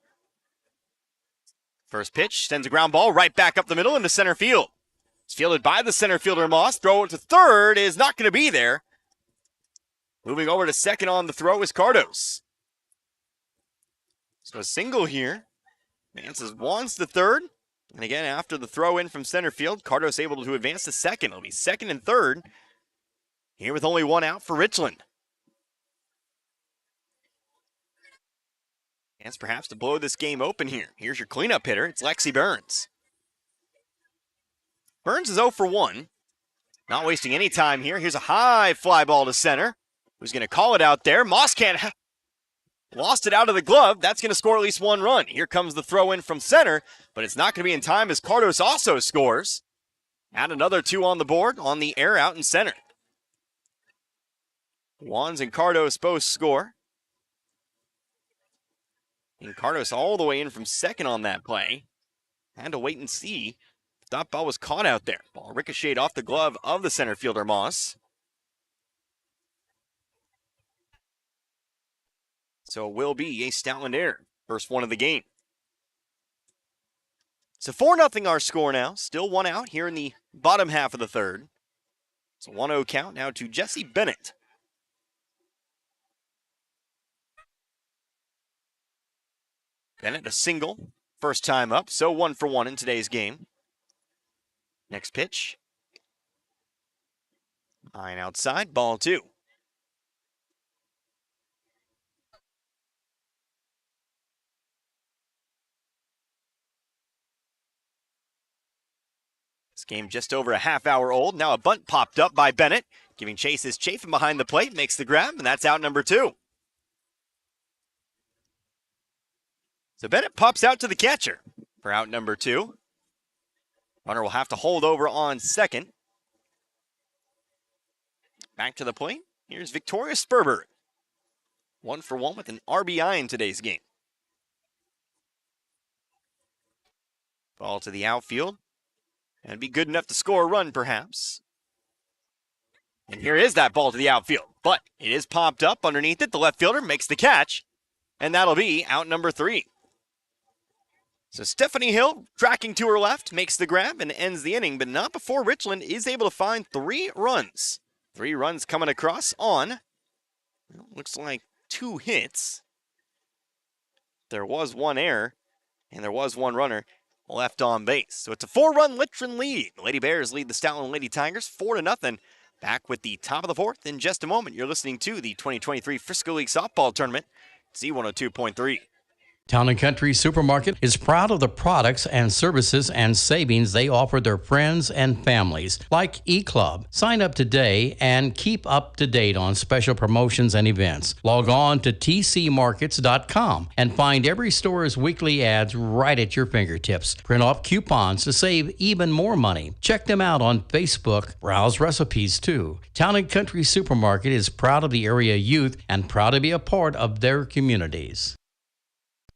First pitch sends a ground ball right back up the middle into center field. It's fielded by the center fielder Moss. Throw it to third is not going to be there. Moving over to second on the throw is Cardos. So a single here. Advances Wands to third. And again, after the throw in from center field, Cardos able to advance to second. It'll be second and third. Here with only 1 out for Richland. Chance perhaps to blow this game open here. Here's your cleanup hitter. It's Lexi Burns. Burns is 0 for 1. Not wasting any time here. Here's a high fly ball to center. Who's going to call it out there? Moss can't. Lost it out of the glove. That's going to score at least 1 run. Here comes the throw in from center, but it's not going to be in time as Cardos also scores. Add another 2 on the board on the air out in center. Wands and Cardos both score. And Cardos all the way in from second on that play. Had to wait and see. That ball was caught out there. Ball ricocheted off the glove of the center fielder Moss. So it will be a Stoutland error. First one of the game. So 4-0 our score now. Still one out here in the bottom half of the third. It's a 1-0 count now to Jesse Bennett. Bennett a single. First time up, so 1 for 1 in today's game. Next pitch. High and outside, ball 2. This game just over a half hour old. Now a bunt popped up by Bennett. Giving chase is Chafin behind the plate, makes the grab, and that's out number 2. So Bennett pops out to the catcher for out number 2. Runner will have to hold over on second. Back to the plate. Here's Victoria Sperber. 1 for 1 with an RBI in today's game. Ball to the outfield. And be good enough to score a run, perhaps. And here is that ball to the outfield. But it is popped up underneath it. The left fielder makes the catch. And that'll be out number 3. So Stephanie Hill, tracking to her left, makes the grab and ends the inning, but not before Richland is able to find 3 runs. 3 runs coming across on, well, looks like 2 hits. There was 1 error, and there was 1 runner left on base. So it's a 4-run Richland lead. The Lady Bears lead the Stoutland Lady Tigers 4-0. Back with the top of the 4th in just a moment. You're listening to the 2023 Frisco League Softball Tournament, Z102.3. Town & Country Supermarket is proud of the products and services and savings they offer their friends and families, like eClub. Sign up today and keep up to date on special promotions and events. Log on to tcmarkets.com and find every store's weekly ads right at your fingertips. Print off coupons to save even more money. Check them out on Facebook. Browse recipes too. Town & Country Supermarket is proud of the area youth and proud to be a part of their communities.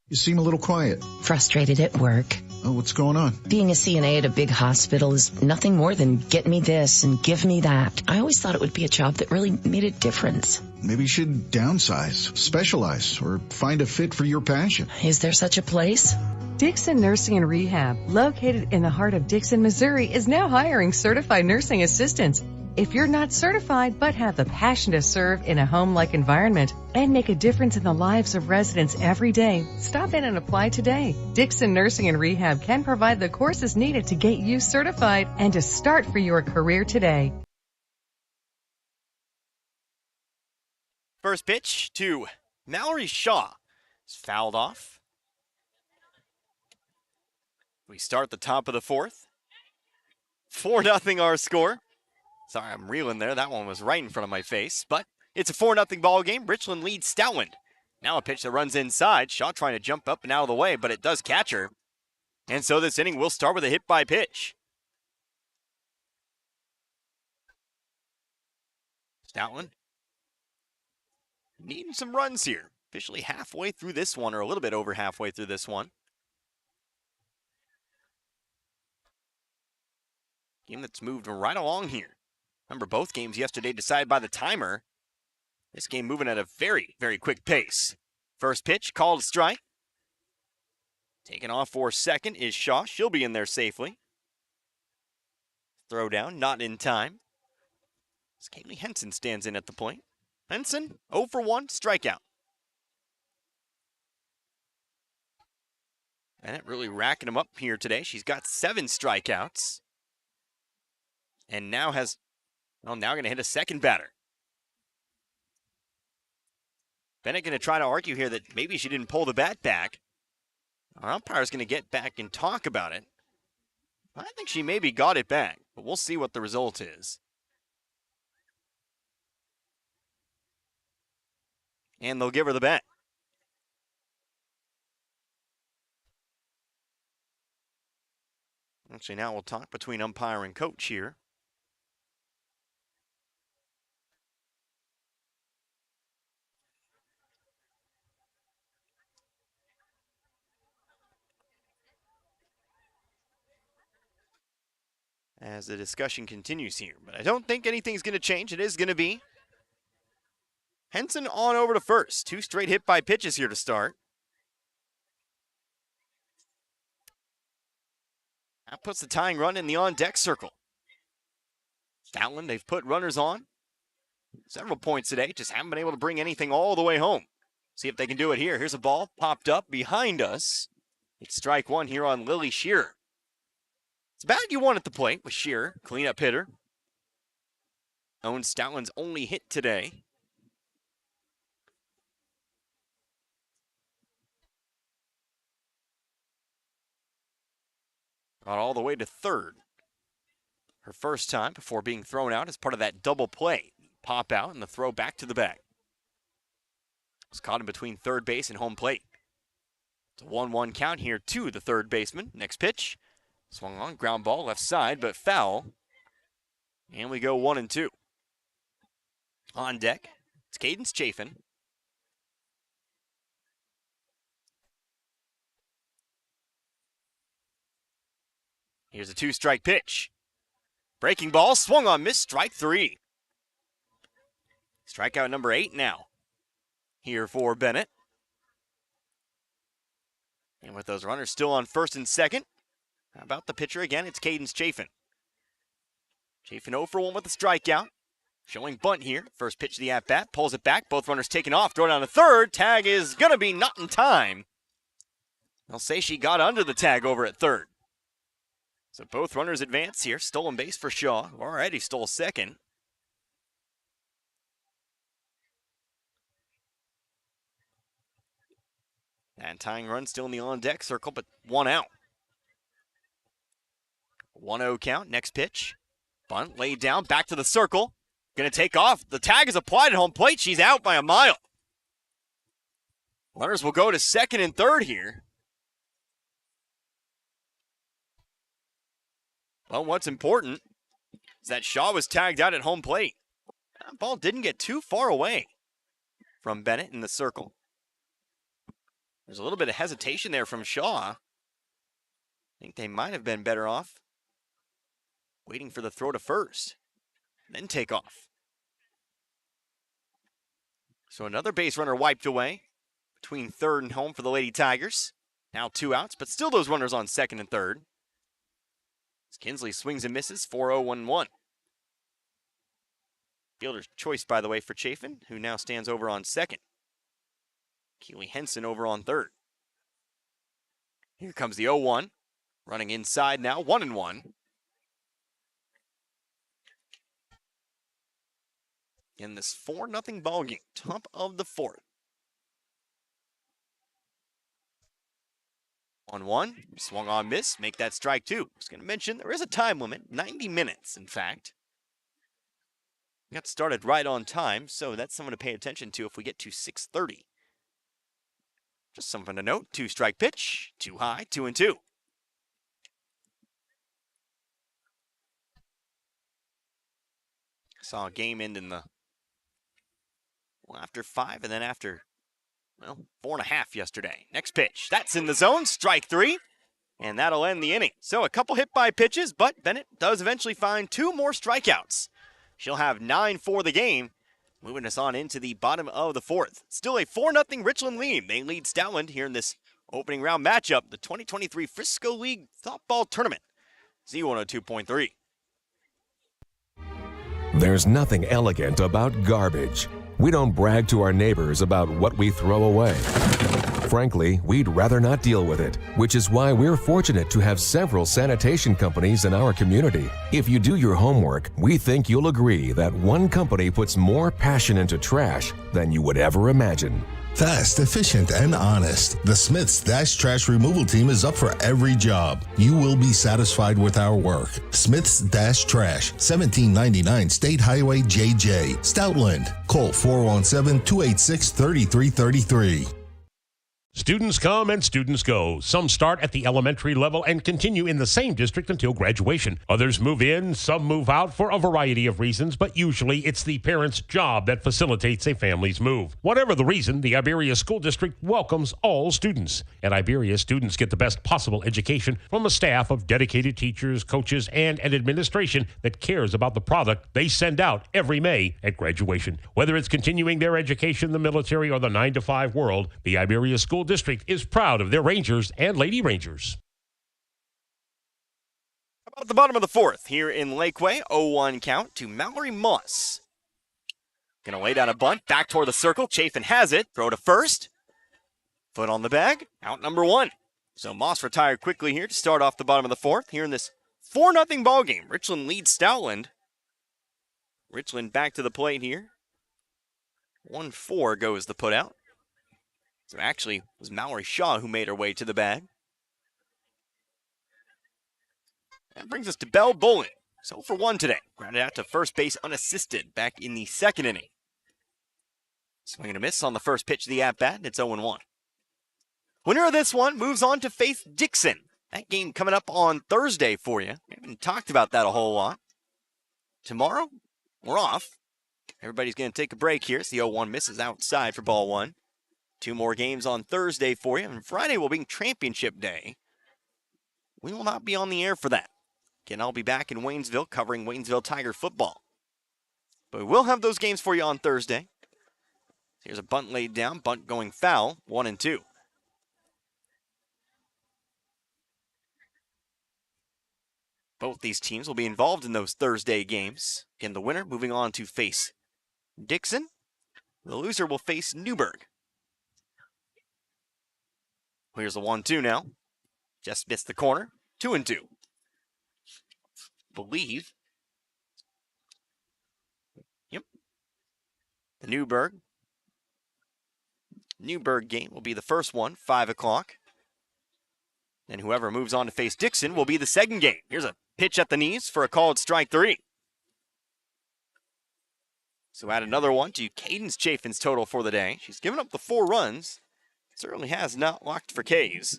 You seem a little quiet. Frustrated at work. Oh, what's going on? Being a CNA at a big hospital is nothing more than get me this and give me that. I always thought it would be a job that really made a difference. Maybe you should downsize, specialize, or find a fit for your passion. Is there such a place? Dixon Nursing and Rehab, located in the heart of Dixon, Missouri, is now hiring certified nursing assistants. If you're not certified but have the passion to serve in a home-like environment and make a difference in the lives of residents every day, stop in and apply today. Dixon Nursing and Rehab can provide the courses needed to get you certified and to start for your career today. First pitch to Mallory Shaw. It's fouled off. We start the top of the 4th. 4-0 our score. Sorry, I'm reeling there. That one was right in front of my face. But it's a 4-0 ball game. Richland leads Stoutland. Now a pitch that runs inside. Shaw trying to jump up and out of the way, but it does catch her. And so this inning will start with a hit by pitch. Stoutland needing some runs here. Officially halfway through this one, or a little bit over halfway through this one. Game that's moved right along here. Remember, both games yesterday decided by the timer. This game moving at a very, very quick pace. First pitch, called a strike. Taken off for second is Shaw. She'll be in there safely. Throw down, not in time. As Kaylee Henson stands in at the plate. Henson, 0 for 1, strikeout. Bennett really racking him up here today. She's got 7 strikeouts. And now has, well, now going to hit a second batter. Bennett going to try to argue here that maybe she didn't pull the bat back. Our umpire's going to get back and talk about it. I think she maybe got it back, but we'll see what the result is. And they'll give her the bat. Actually, now we'll talk between umpire and coach here. As the discussion continues here, but I don't think anything's going to change. It is going to be Henson on over to first. 2 straight hit by pitches here to start. That puts the tying run in the on-deck circle. Stoutland, they've put runners on several points today, just haven't been able to bring anything all the way home. See if they can do it here. Here's a ball popped up behind us. It's strike 1 here on Lily Shearer. It's about you want at the plate with Shearer, cleanup hitter. Owns Stoutland's only hit today. Got all the way to third. Her first time before being thrown out as part of that double play. Pop out and the throw back to the bag. Was caught in between third base and home plate. It's a 1-1 count here to the third baseman. Next pitch. Swung on, ground ball, left side, but foul. And we go 1-2. On deck, it's Cadence Chafin. Here's a 2-strike pitch. Breaking ball, swung on, missed, strike 3. Strikeout number 8 now. Here for Bennett. And with those runners still on first and second, how about the pitcher again? It's Cadence Chafin. Chafin 0 for 1 with a strikeout. Showing bunt here. First pitch of the at-bat, pulls it back. Both runners taken off, throw down to third. Tag is going to be not in time. They'll say she got under the tag over at third. So both runners advance here. Stolen base for Shaw, who already stole second. And tying run still in the on-deck circle, but 1 out. 1-0 count, next pitch. Bunt laid down, back to the circle. Gonna take off. The tag is applied at home plate. She's out by a mile. Runners will go to second and third here. Well, what's important is that Shaw was tagged out at home plate. That ball didn't get too far away from Bennett in the circle. There's a little bit of hesitation there from Shaw. I think they might have been better off waiting for the throw to first, and then take off. So another base runner wiped away between third and home for the Lady Tigers. Now 2 outs, but still those runners on second and third. As Kinsley swings and misses, 4-0-1-1. Fielder's choice, by the way, for Chafin, who now stands over on second. Keely Henson over on third. Here comes the 0-1. Running inside now, 1-1. In this 4-0 ball game, top of the 4th. 1-1, swung on, miss, make that strike 2. I was going to mention there is a time limit, 90 minutes, in fact. Got started right on time, so that's something to pay attention to if we get to 6:30. Just something to note, 2-strike pitch, too high, 2-2. Saw a game end in the, after 5 and then after, 4.5 yesterday. Next pitch, that's in the zone, strike 3, and that'll end the inning. So a couple hit by pitches, but Bennett does eventually find 2 more strikeouts. She'll have 9 for the game, moving us on into the bottom of the 4th. Still a 4-0 Richland lead. They lead Stoutland here in this opening round matchup, the 2023 Frisco League Softball Tournament. Z102.3. There's nothing elegant about garbage. We don't brag to our neighbors about what we throw away. Frankly, we'd rather not deal with it, which is why we're fortunate to have several sanitation companies in our community. If you do your homework, we think you'll agree that one company puts more passion into trash than you would ever imagine. Fast, efficient, and honest. The Smith's Dash Trash Removal Team is up for every job. You will be satisfied with our work. Smith's Dash Trash, 1799 State Highway JJ, Stoutland. Call 417-286-3333. Students come and students go. Some start at the elementary level and continue in the same district until graduation. Others move in, some move out for a variety of reasons, but usually it's the parent's job that facilitates a family's move. Whatever the reason, the Iberia School District welcomes all students. At Iberia, students get the best possible education from a staff of dedicated teachers, coaches, and an administration that cares about the product they send out every May at graduation. Whether it's continuing their education, the military, or the 9-to-5 world, the Iberia School District is proud of their Rangers and Lady Rangers. About the bottom of the fourth here in Lakeway, 0-1 count to Mallory Moss. Gonna lay down a bunt, back toward the circle. Chafin has it, throw to first. Foot on the bag, out number one. So Moss retired quickly here to start off the bottom of the fourth here in this 4-0 ball game. Richland leads Stoutland. Richland back to the plate here. 1-4 goes the put out. So actually, it was Mallory Shaw who made her way to the bag. That brings us to Belle Bolin. So for 1 today. Grounded out to first base unassisted back in the second inning. Swing and a miss on the first pitch of the at-bat, and it's 0-1. Winner of this one moves on to face Dixon. That game coming up on Thursday for you. We haven't talked about that a whole lot. Tomorrow, we're off. Everybody's going to take a break here. It's the 0-1 misses outside for ball one. 2 more games on Thursday for you, and Friday will be Championship Day. We will not be on the air for that. Again, I'll be back in Waynesville covering Waynesville Tiger football. But we will have those games for you on Thursday. Here's a bunt laid down, bunt going foul, 1-2. Both these teams will be involved in those Thursday games. Again, the winner moving on to face Dixon. The loser will face Newburgh. Here's the 1-2 now. Just missed the corner. 2-2. Believe. Yep. The Newburgh game will be the first one, 5 o'clock. And whoever moves on to face Dixon will be the second game. Here's a pitch at the knees for a called strike 3. So add another one to Cadence Chafin's total for the day. She's given up the 4 runs. Certainly has not locked for K's.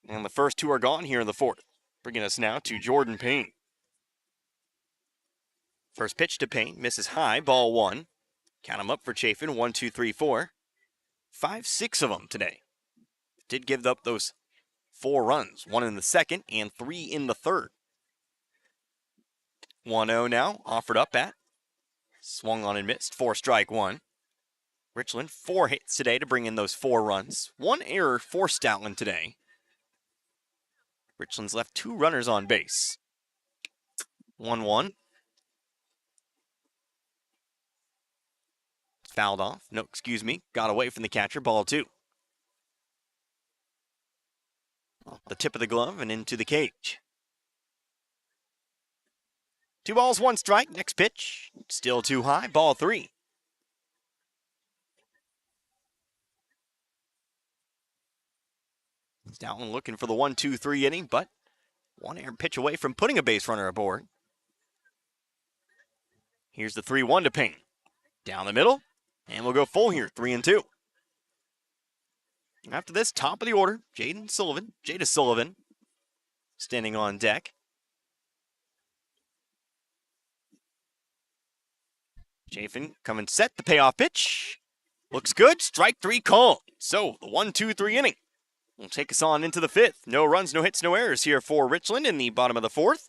And the first 2 are gone here in the fourth. Bringing us now to Jordan Payne. First pitch to Payne, misses high, ball 1. Count them up for Chafin, 1, 2, 3, 4. 5, 6 of them today. Did give up those 4 runs, 1 in the second and 3 in the third. 1-0 now, offered up at. Swung on and missed, 4 strike 1. Richland, 4 hits today to bring in those 4 runs. 1 error for Stoutland today. Richland's left 2 runners on base. 1-1. Fouled off. No, excuse me. Got away from the catcher. Ball 2. Off the tip of the glove and into the cage. 2 balls, 1 strike. Next pitch. Still too high. Ball 3. Stoutland looking for the 1-2-3 inning, but 1 error pitch away from putting a base runner aboard. Here's the 3-1 to Payne. Down the middle, and we'll go full here, 3-2. After this, top of the order, Jada Sullivan, standing on deck. Chafin coming set, the payoff pitch. Looks good, strike 3 called. So, the 1-2-3 inning will take us on into the 5th. No runs, no hits, no errors here for Richland in the bottom of the 4th.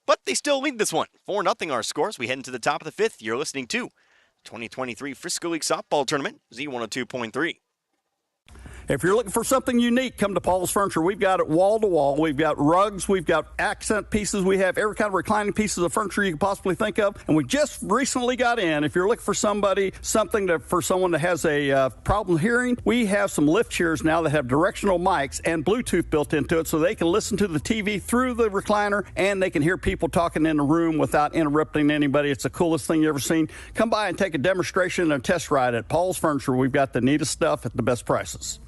But they still lead this one. 4-0 our scores. We head into the top of the 5th. You're listening to 2023 Frisco League Softball Tournament, Z102.3. If you're looking for something unique, come to Paul's Furniture. We've got it wall to wall. We've got rugs. We've got accent pieces. We have every kind of reclining pieces of furniture you can possibly think of. And we just recently got in. If you're looking for for someone that has a problem hearing, we have some lift chairs now that have directional mics and Bluetooth built into it, so they can listen to the TV through the recliner and they can hear people talking in the room without interrupting anybody. It's the coolest thing you've ever seen. Come by and take a demonstration and a test ride at Paul's Furniture. We've got the neatest stuff at the best prices.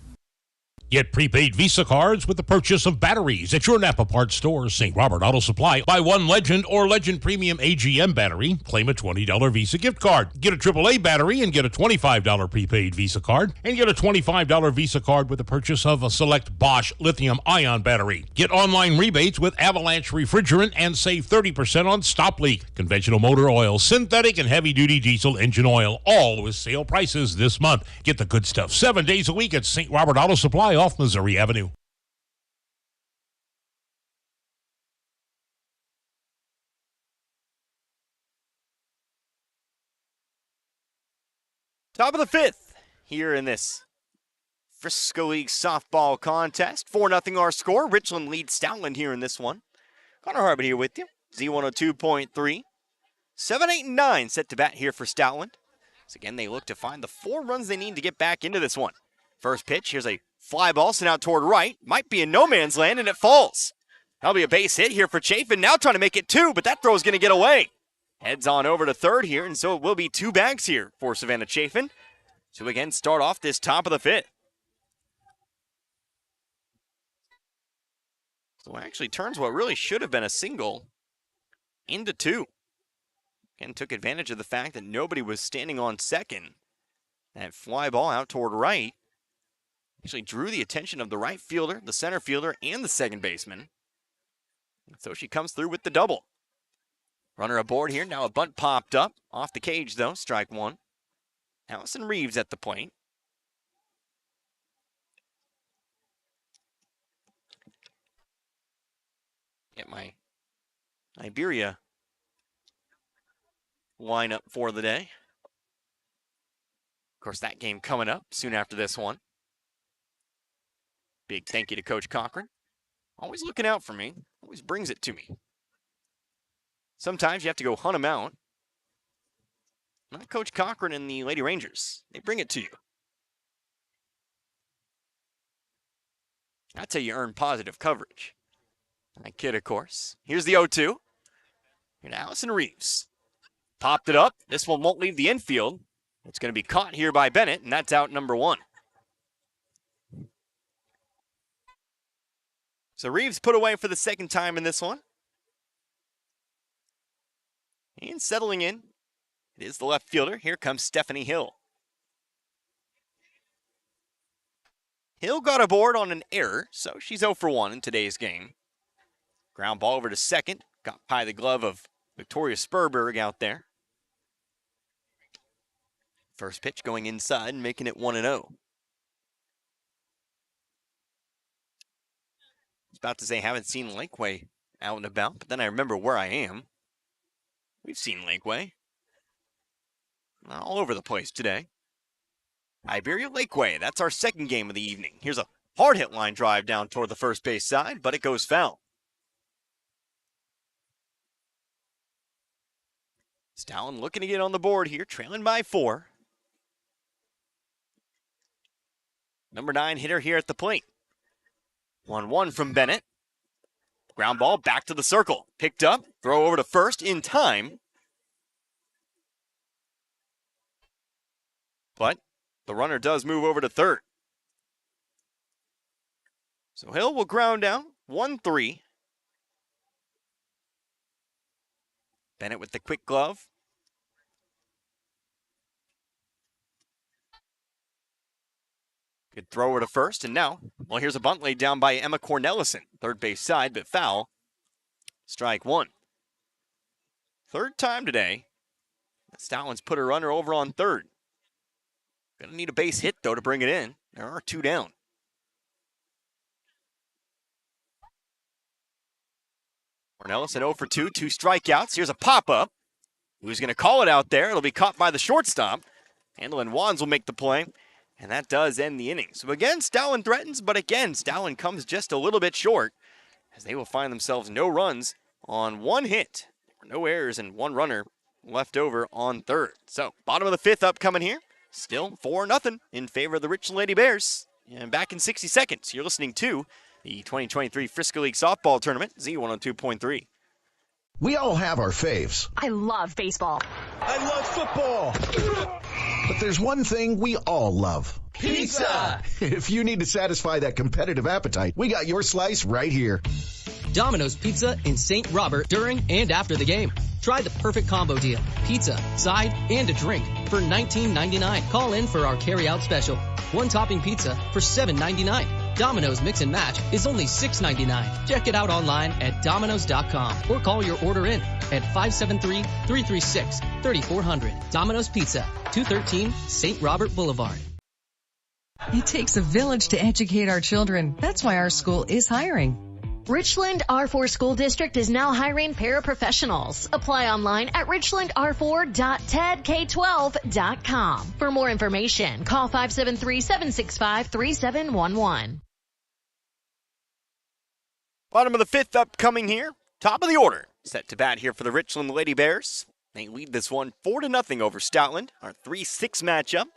Get prepaid Visa cards with the purchase of batteries at your Napa Parts store, St. Robert Auto Supply. Buy one Legend or Legend Premium AGM battery, claim a $20 Visa gift card. Get a AAA battery and get a $25 prepaid Visa card. And get a $25 Visa card with the purchase of a select Bosch lithium-ion battery. Get online rebates with Avalanche refrigerant and save 30% on stop leak, conventional motor oil, synthetic and heavy-duty diesel engine oil, all with sale prices this month. Get the good stuff 7 days a week at St. Robert Auto Supply off Missouri Avenue. Top of the fifth here in this Frisco League softball contest. 4-0 our score. Richland leads Stoutland here in this one. Connor Harbert here with you. Z102.3. 7, 8, and 9 set to bat here for Stoutland. So again, they look to find the 4 runs they need to get back into this one. First pitch, here's a fly ball sent out toward right. Might be in no man's land, and it falls. That'll be a base hit here for Chafin. Now trying to make it 2, but that throw's going to get away. Heads on over to third here, and so it will be 2 bags here for Savannah Chafin to again start off this top of the fifth. So it actually turns what really should have been a single into 2. Again, took advantage of the fact that nobody was standing on second. That fly ball out toward right actually drew the attention of the right fielder, the center fielder, and the second baseman. So she comes through with the double. Runner aboard here. Now a bunt popped up. Off the cage, though. Strike 1. Allison Reeves at the plate. Get my Iberia lineup for the day. Of course, that game coming up soon after this one. Big thank you to Coach Cochran. Always looking out for me. Always brings it to me. Sometimes you have to go hunt him out. Not Coach Cochran and the Lady Rangers. They bring it to you. That's how you earn positive coverage. That kid, of course. Here's the 0-2. And Allison Reeves. Popped it up. This one won't leave the infield. It's going to be caught here by Bennett, and that's out number 1. So Reeves put away for the second time in this one. And settling in, it is the left fielder. Here comes Stephanie Hill. Hill got aboard on an error, so she's 0 for 1 in today's game. Ground ball over to second. Got by the glove of Victoria Spurberg out there. First pitch going inside and making it 1-0. I was about to say haven't seen Lakeway out and about, but then I remember where I am. We've seen Lakeway. All over the place today. Iberia Lakeway, that's our second game of the evening. Here's a hard hit line drive down toward the first base side, but it goes foul. Stoutland looking to get on the board here, trailing by 4. Number 9 hitter here at the plate. 1-1 from Bennett. Ground ball back to the circle. Picked up, throw over to first in time. But the runner does move over to third. So Hill will ground down 1-3. Bennett with the quick glove. Good throw over to first, and now, well, here's a bunt laid down by Emma Cornelison. Third base side, but foul. Strike 1. Third time today. Stoutland's put a runner over on third. Gonna need a base hit, though, to bring it in. There are 2 down. Cornelison 0 for 2, 2 strikeouts. Here's a pop-up. Who's going to call it out there? It'll be caught by the shortstop. Handlin Wands will make the play, and that does end the inning. So again, Stoutland threatens, but again, Stoutland comes just a little bit short as they will find themselves no runs on 1 hit. No errors and 1 runner left over on third. So bottom of the 5th upcoming here. Still 4-0 in favor of the Richland Lady Bears. And back in 60 seconds, you're listening to the 2023 Frisco League Softball Tournament, Z102.3. We all have our faves. I love baseball. I love football. But there's one thing we all love. Pizza! If you need to satisfy that competitive appetite, we got your slice right here. Domino's Pizza in St. Robert during and after the game. Try the perfect combo deal. Pizza, side, and a drink for $19.99. Call in for our carry-out special. One topping pizza for $7.99. Domino's Mix and Match is only $6.99. Check it out online at Domino's.com or call your order in at 573-336-3400. Domino's Pizza, 213 St. Robert Boulevard. It takes a village to educate our children. That's why our school is hiring. Richland R4 School District is now hiring paraprofessionals. Apply online at richlandr4.tedk12.com. For more information, call 573-765-3711. Bottom of the fifth upcoming here. Top of the order. Set to bat here for the Richland Lady Bears. They lead this one 4-0 over Stoutland. Our 3-6 matchup.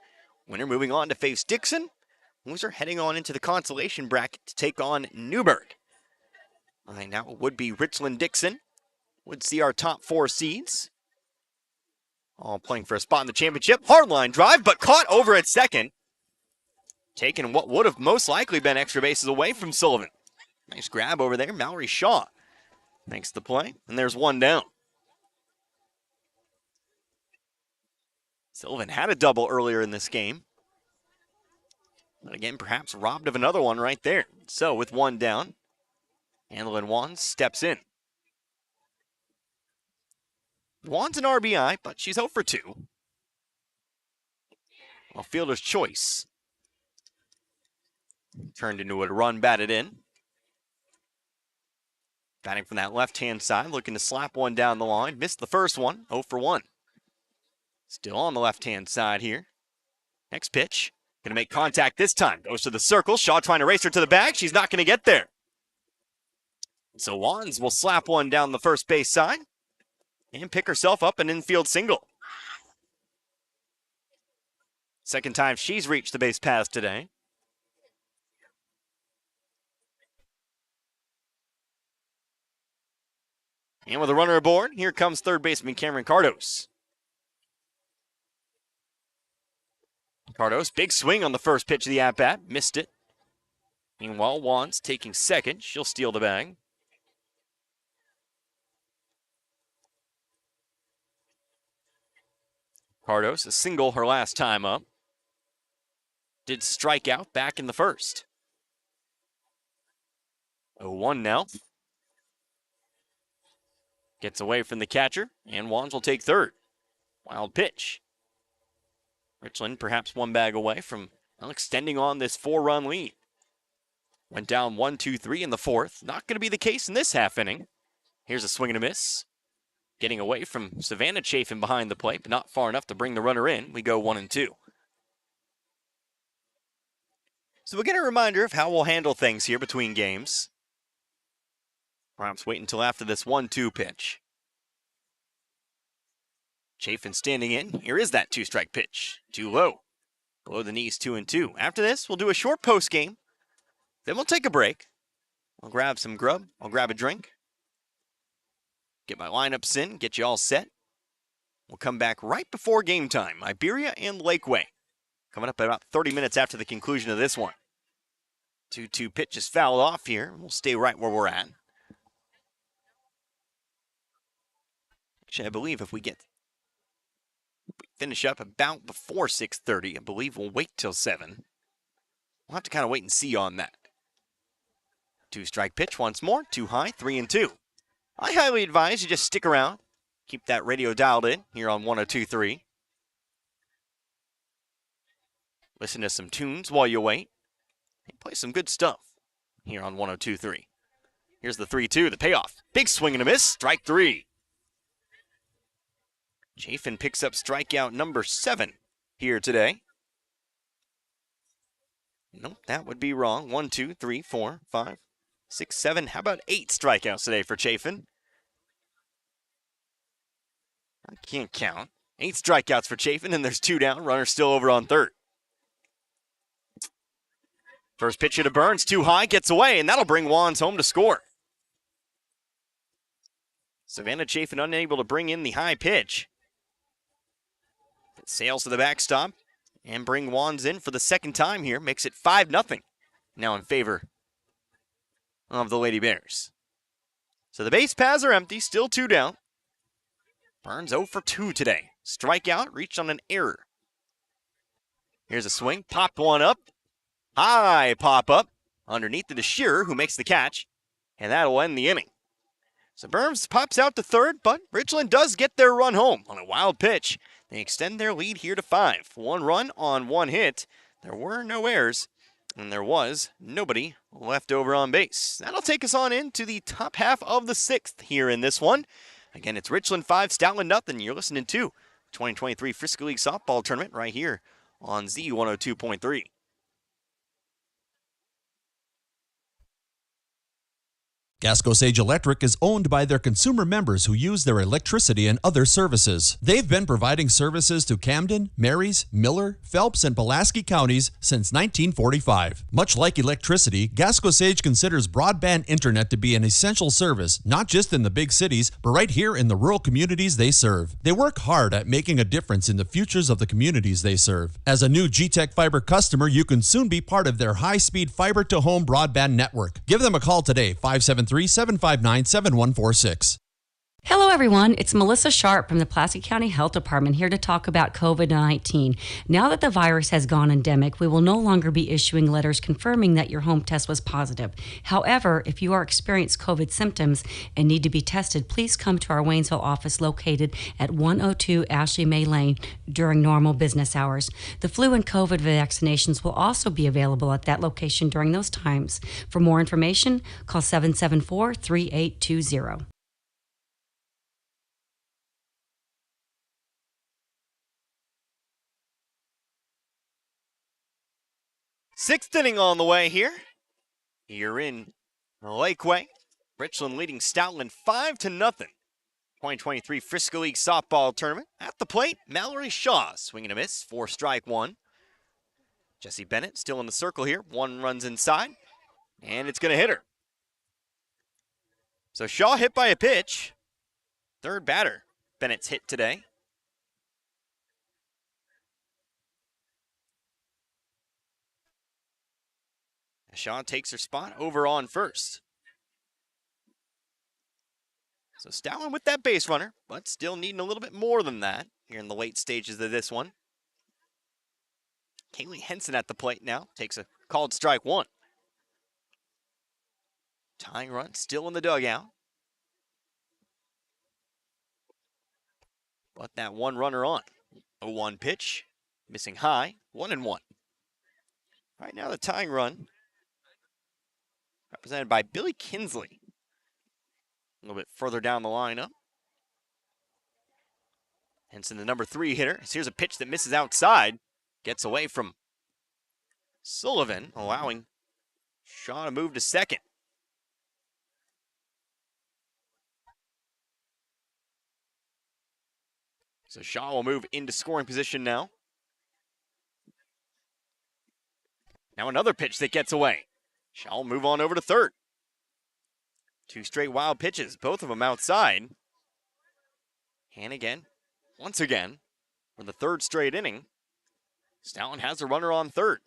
Winner moving on to face Dixon. Loser heading on into the consolation bracket to take on Newburgh. Right now it would be Richland-Dixon. Would see our top 4 seeds. All playing for a spot in the championship. Hardline drive, but caught over at second. Taking what would have most likely been extra bases away from Sullivan. Nice grab over there. Mallory Shaw makes the play, and there's one down. Sullivan had a double earlier in this game. But again, perhaps robbed of another one right there. So with one down, Andelin Wands steps in. Wands an RBI, but she's 0 for 2. Well, fielder's choice. Turned into a run batted in. Batting from that left-hand side, looking to slap one down the line. Missed the first one, 0 for 1. Still on the left-hand side here. Next pitch. Going to make contact this time. Goes to the circle. Shaw trying to race her to the bag. She's not going to get there. So Wands will slap one down the first base side and pick herself up an infield single. Second time she's reached the base paths today. And with a runner aboard, here comes third baseman Cameron Cardos. Cardos, big swing on the first pitch of the at-bat, missed it. Meanwhile, Wands taking second. She'll steal the bag. Cardos, a single her last time up. Did strike out back in the first. 0-1 now. Gets away from the catcher, and Wands will take third. Wild pitch. Richland perhaps one bag away from extending on this 4-run lead. Went down 1-2-3 in the fourth. Not going to be the case in this half inning. Here's a swing and a miss. Getting away from Savannah Chafin behind the plate, but not far enough to bring the runner in. We go 1-2. So we'll get a reminder of how we'll handle things here between games. Perhaps wait until after this 1-2 pitch. Chafin standing in. Here is that 2-strike pitch. Too low. Below the knees, 2-2. After this, we'll do a short post game. Then we'll take a break. I'll grab some grub. I'll grab a drink. Get my lineups in. Get you all set. We'll come back right before game time. Iberia and Lakeway. Coming up at about 30 minutes after the conclusion of this one. 2-2 pitch is fouled off here. We'll stay right where we're at. Actually, I believe if we finish up about before 6:30, I believe we'll wait till 7. We'll have to kind of wait and see on that. 2-strike pitch once more. Too high, 3-2. I highly advise you just stick around. Keep that radio dialed in here on 102.3. Listen to some tunes while you wait. And play some good stuff here on 102.3. Here's the 3-2, the payoff. Big swing and a miss, strike 3. Chafin picks up strikeout number 7 here today. Nope, that would be wrong. 1, 2, 3, 4, 5, 6, 7. How about 8 strikeouts today for Chafin? I can't count. 8 strikeouts for Chafin, and there's 2 down. Runner still over on third. First pitch to Burns, too high, gets away, and that'll bring Wands home to score. Savannah Chafin unable to bring in the high pitch. It sails to the backstop. and bring Wands in for the second time here. Makes it 5-0 now in favor of the Lady Bears. So the base paths are empty, still 2 down. Burns 0 for 2 today. Strikeout, reached on an error. Here's a swing, popped one up. High pop up underneath the Shearer, who makes the catch, and that'll end the inning. So Burns pops out to third, but Richland does get their run home on a wild pitch. They extend their lead here to 5. 1 run on 1 hit. There were no errors, and there was nobody left over on base. That'll take us on into the top half of the 6th here in this one. Again, it's Richland 5, Stoutland nothing. You're listening to 2023 Frisco League Softball Tournament right here on Z102.3. Gasco Sage Electric is owned by their consumer members who use their electricity and other services. They've been providing services to Camden, Marys, Miller, Phelps, and Pulaski counties since 1945. Much like electricity, Gasco Sage considers broadband internet to be an essential service, not just in the big cities, but right here in the rural communities they serve. They work hard at making a difference in the futures of the communities they serve. As a new G-Tech Fiber customer, you can soon be part of their high-speed fiber-to-home broadband network. Give them a call today, 573-759-7146. Hello everyone, it's Melissa Sharp from the Pulaski County Health Department here to talk about COVID-19. Now that the virus has gone endemic, we will no longer be issuing letters confirming that your home test was positive. However, if you are experiencing COVID symptoms and need to be tested, please come to our Waynesville office located at 102 Ashley May Lane during normal business hours. The flu and COVID vaccinations will also be available at that location during those times. For more information, call 774-3820. 6th inning on the way here. You're in Lakeway. Richland leading Stoutland 5-0. 2023 Frisco League Softball Tournament. At the plate, Mallory Shaw swinging a miss for strike 1. Jesse Bennett still in the circle here. 1 runs inside, and it's going to hit her. So Shaw hit by a pitch. Third batter, Bennett's hit today. Shaw takes her spot over on first. So Stoutland with that base runner, but still needing a little bit more than that here in the late stages of this one. Kaylee Henson at the plate now, takes a called strike 1. Tying run still in the dugout. But that 1 runner on. 0-1 pitch, missing high, 1-1. Right now the tying run represented by Billy Kinsley. A little bit further down the lineup. Henson, the number 3 hitter. Here's a pitch that misses outside. Gets away from Sullivan, allowing Shaw to move to second. So Shaw will move into scoring position now. Now another pitch that gets away. Shaw will move on over to third. 2 straight wild pitches, both of them outside. And again, once again, for the 3rd straight inning, Stoutland has a runner on third.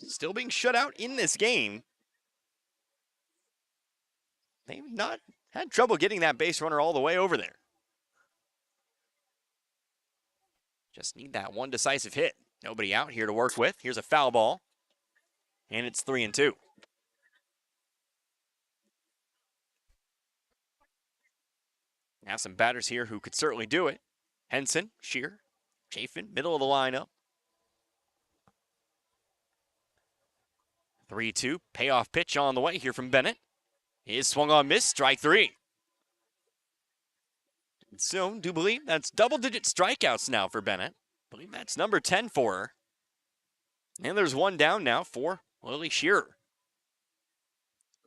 Still being shut out in this game. They've not had trouble getting that base runner all the way over there. Just need that one decisive hit. Nobody out here to work with. Here's a foul ball. And it's 3-2. Now some batters here who could certainly do it. Henson, Shear, Chafin, middle of the lineup. 3-2, payoff pitch on the way here from Bennett. Is swung on miss, strike 3. So, do believe that's double-digit strikeouts now for Bennett. I believe that's number 10 for her. And there's 1 down now for Lily Shearer.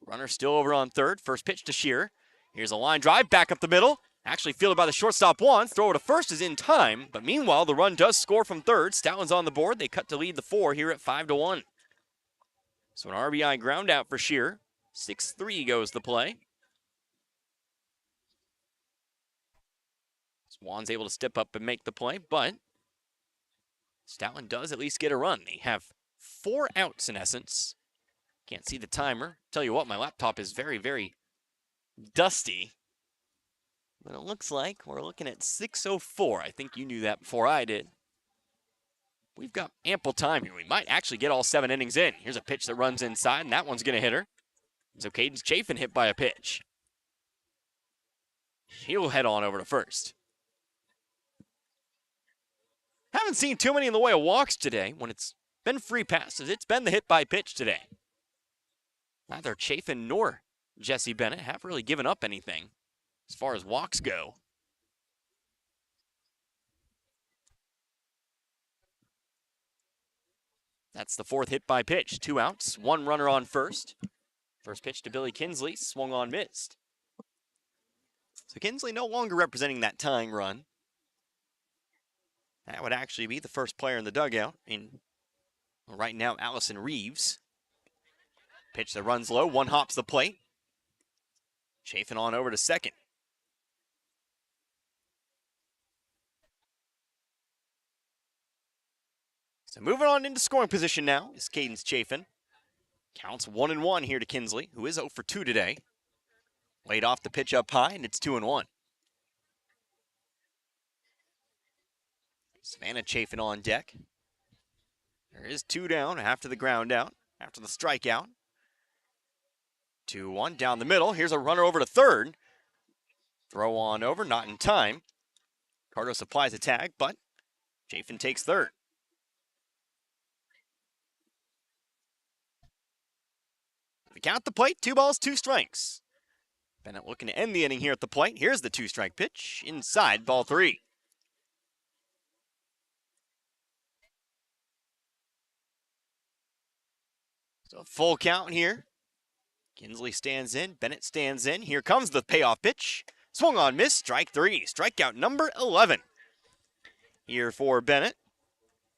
Runner still over on third. First pitch to Shearer. Here's a line drive back up the middle. Actually fielded by the shortstop once. Throw to first is in time. But meanwhile, the run does score from third. Stoutland's on the board. They cut to lead the 4 here at 5-1. So an RBI ground out for Shearer. 6-3 goes the play. Swan's able to step up and make the play, but Stoutland does at least get a run. They have 4 outs in essence. Can't see the timer. Tell you what, my laptop is very, very dusty. But it looks like we're looking at 6:04. I think you knew that before I did. We've got ample time here. We might actually get all 7 innings in. Here's a pitch that runs inside, and that one's going to hit her. So Caden's Chafin hit by a pitch. He'll head on over to first. Haven't seen too many in the way of walks today. When it's been free passes, it's been the hit by pitch today. Neither Chafin nor Jesse Bennett have really given up anything as far as walks go. That's the 4th hit by pitch. 2 outs, 1 runner on first. First pitch to Billy Kinsley, swung on, missed. So Kinsley no longer representing that tying run. That would actually be the first player in the dugout. Right now, Allison Reeves. Pitch that runs low, 1 hops the plate. Chafin on over to second. So moving on into scoring position now is Caden's Chafin. Counts 1-1 here to Kinsley, who is 0 for 2 today. Laid off the pitch up high, and it's 2-1. Savannah Chafin on deck. There is 2 down after the ground out, after the strikeout. 2-1 down the middle. Here's a runner over to third. Throw on over, not in time. Cardo supplies a tag, but Chafin takes third. The count the plate, 2 balls, 2 strikes. Bennett looking to end the inning here at the plate. Here's the 2-strike pitch, inside, ball 3. So full count here. Kinsley stands in, Bennett stands in. Here comes the payoff pitch. Swung on, miss, strike 3. Strikeout number 11. Here for Bennett.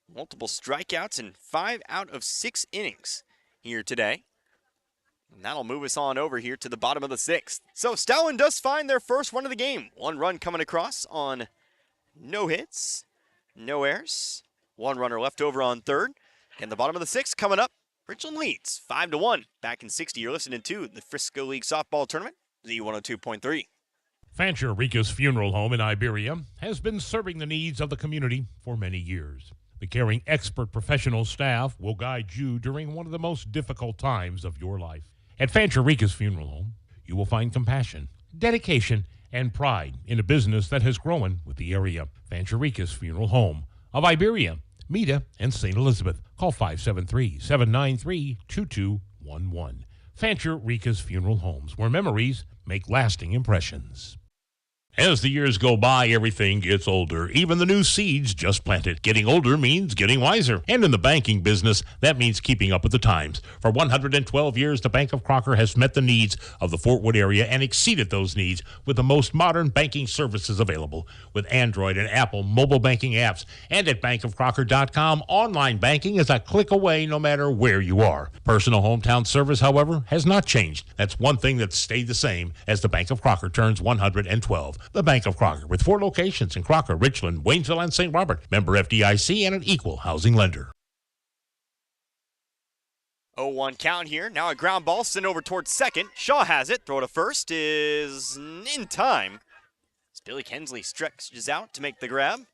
Multiple strikeouts in 5 out of 6 innings here today. And that'll move us on over here to the bottom of the 6th. So Stoutland does find their first run of the game. 1 run coming across on no hits, no errors. 1 runner left over on third. And the bottom of the 6th coming up. Richland leads 5-1. Back in 60, you're listening to the Frisco League Softball Tournament, Z102.3. Fancher Rica's Funeral Home in Iberia has been serving the needs of the community for many years. The caring expert professional staff will guide you during one of the most difficult times of your life. At Fancher Rica's Funeral Home, you will find compassion, dedication, and pride in a business that has grown with the area. Fancher Rica's Funeral Home of Iberia, Meda, and St. Elizabeth. Call 573-793-2211. Fancher Rica's Funeral Homes, where memories make lasting impressions. As the years go by, everything gets older, even the new seeds just planted. Getting older means getting wiser. And in the banking business, that means keeping up with the times. For 112 years, the Bank of Crocker has met the needs of the Fort Wood area and exceeded those needs with the most modern banking services available. With Android and Apple mobile banking apps. And at bankofcrocker.com, online banking is a click away no matter where you are. Personal hometown service, however, has not changed. That's one thing that's stayed the same as the Bank of Crocker turns 112. The Bank of Crocker, with 4 locations in Crocker, Richland, Waynesville, and St. Robert. Member FDIC and an equal housing lender. 0-1 count here. Now a ground ball sent over towards second. Shaw has it. Throw to first is in time. As Billy Kinsley stretches out to make the grab.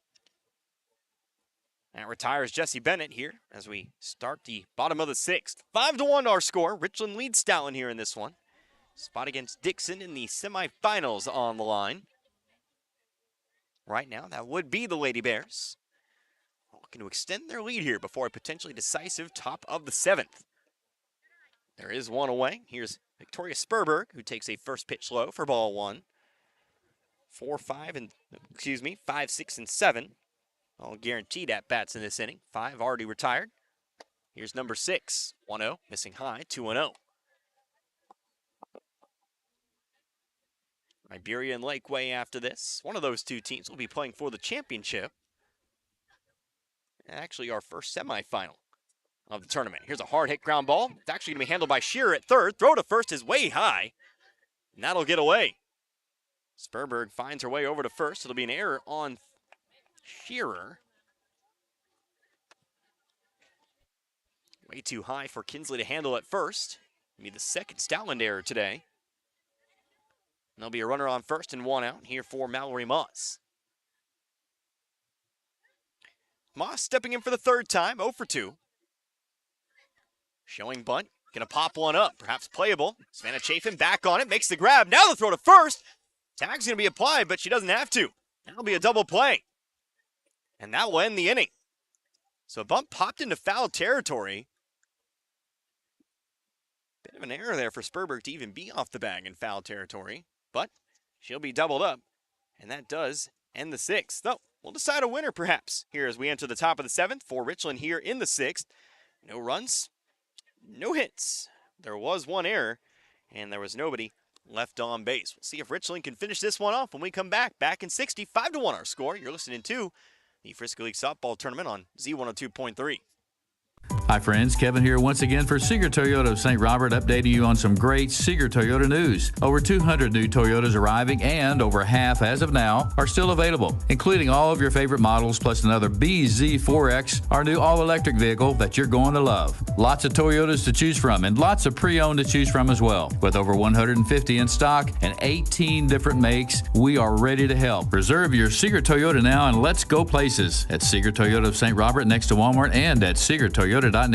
That retires Jesse Bennett here as we start the bottom of the 6th. 5-1 our score. Richland leads Stoutland here in this one. Spot against Dixon in the semifinals on the line. Right now, that would be the Lady Bears. Looking to extend their lead here before a potentially decisive top of the 7th. There is one away. Here's Victoria Spurberg, who takes a first pitch low for ball 1. 5, 6, and 7. All guaranteed at bats in this inning. 5 already retired. Here's number 6. 1-0, missing high, 2-0. Iberia and Lakeway after this. One of those 2 teams will be playing for the championship. Actually, our first semifinal of the tournament. Here's a hard hit ground ball. It's actually going to be handled by Shearer at third. Throw to first is way high, and that'll get away. Spurberg finds her way over to first. It'll be an error on Shearer. Way too high for Kinsley to handle at first. Be the second Stoutland error today. And there'll be a runner on first and one out here for Mallory Moss. Moss stepping in for the third time, 0 for 2. Showing bunt, gonna pop one up, perhaps playable. Savannah Chafin back on it, makes the grab. Now the throw to first. Tag's gonna be applied, but she doesn't have to. That'll be a double play. And that will end the inning. So a bunt popped into foul territory. Bit of an error there for Sperberg to even be off the bag in foul territory, but she'll be doubled up, and that does end the sixth. Though we'll decide a winner perhaps here as we enter the top of the seventh for Richland here in the sixth. No runs, no hits. There was one error, and there was nobody left on base. We'll see if Richland can finish this one off when we come back. Back in 60, 5-1 our score. You're listening to the Frisco League Softball Tournament on Z102.3. Hi friends, Kevin here once again for Seeger Toyota of St. Robert, updating you on some great Seeger Toyota news. Over 200 new Toyotas arriving, and over half as of now are still available, including all of your favorite models plus another BZ4X, our new all-electric vehicle that you're going to love. Lots of Toyotas to choose from and lots of pre-owned to choose from as well. With over 150 in stock and 18 different makes, we are ready to help. Reserve your Seeger Toyota now and let's go places at Seeger Toyota of St. Robert next to Walmart and at SeegerToyota.net.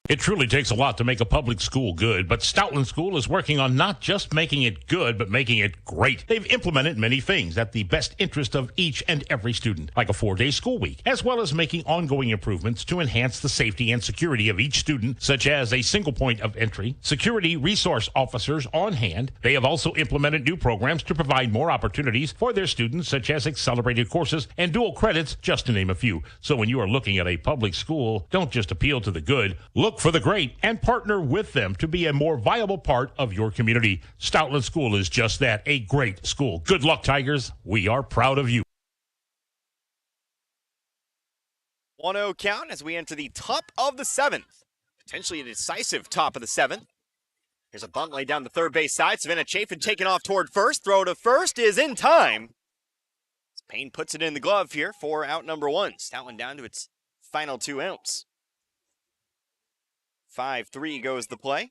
It truly takes a lot to make a public school good, but Stoutland School is working on not just making it good, but making it great. They've implemented many things at the best interest of each and every student, like a 4-day school week, as well as making ongoing improvements to enhance the safety and security of each student, such as a single point of entry, security resource officers on hand. They have also implemented new programs to provide more opportunities for their students, such as accelerated courses and dual credits, just to name a few. So when you are looking at a public school, don't just appeal to the good, look for the great and partner with them to be a more viable part of your community. Stoutland School is just that, a great school. Good luck, Tigers. We are proud of you. 1-0 count as we enter the top of the seventh. Potentially a decisive top of the seventh. Here's a bunt laid down the third base side. Savannah Chafin taking off toward first. Throw to first is in time. Payne puts it in the glove here for out number one. Stoutland down to its final 2 outs. 5-3 goes the play.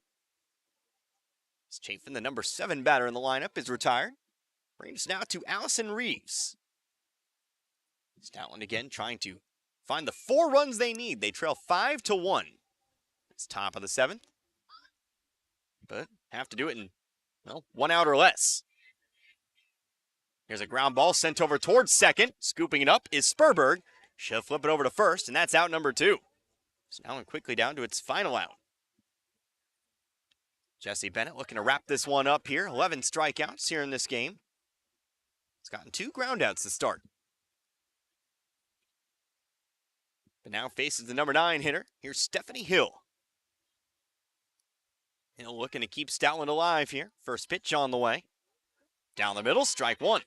As Chafin, the number 7 batter in the lineup, is retired. Brings us now to Allison Reeves. Stoutland again trying to find the 4 runs they need. They trail 5-1. It's top of the 7th. But have to do it in, well, 1 out or less. Here's a ground ball sent over towards second. Scooping it up is Sperberg. She'll flip it over to first, and that's out number 2. Stoutland quickly down to its final out. Jesse Bennett looking to wrap this one up here. 11 strikeouts here in this game. He's gotten 2 groundouts to start. But now faces the number 9 hitter. Here's Stephanie Hill. Hill looking to keep Stoutland alive here. First pitch on the way. Down the middle, strike 1.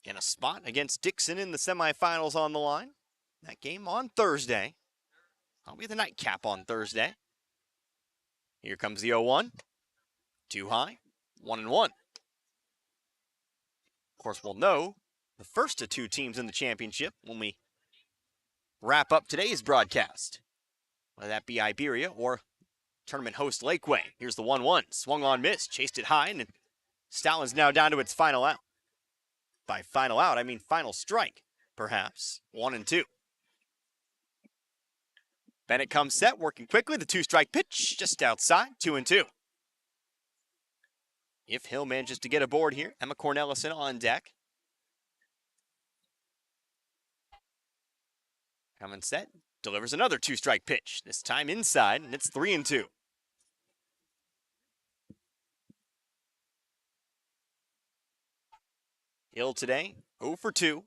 Again, a spot against Dixon in the semifinals on the line. That game on Thursday. I'll be the nightcap on Thursday. Here comes the 0-1. Too high. 1-1. Of course, we'll know the first of 2 teams in the championship when we wrap up today's broadcast. Whether that be Iberia or tournament host Lakeway. Here's the 1-1. Swung on, missed. Chased it high, and Stoutland's now down to its final out. By final out, I mean final strike, perhaps. 1-2. Bennett comes set, working quickly. The 2-strike pitch just outside, 2-2. If Hill manages to get aboard here, Emma Cornelison on deck. Coming set, delivers another 2-strike pitch. This time inside, and it's 3-2. Hill today, 0 for 2.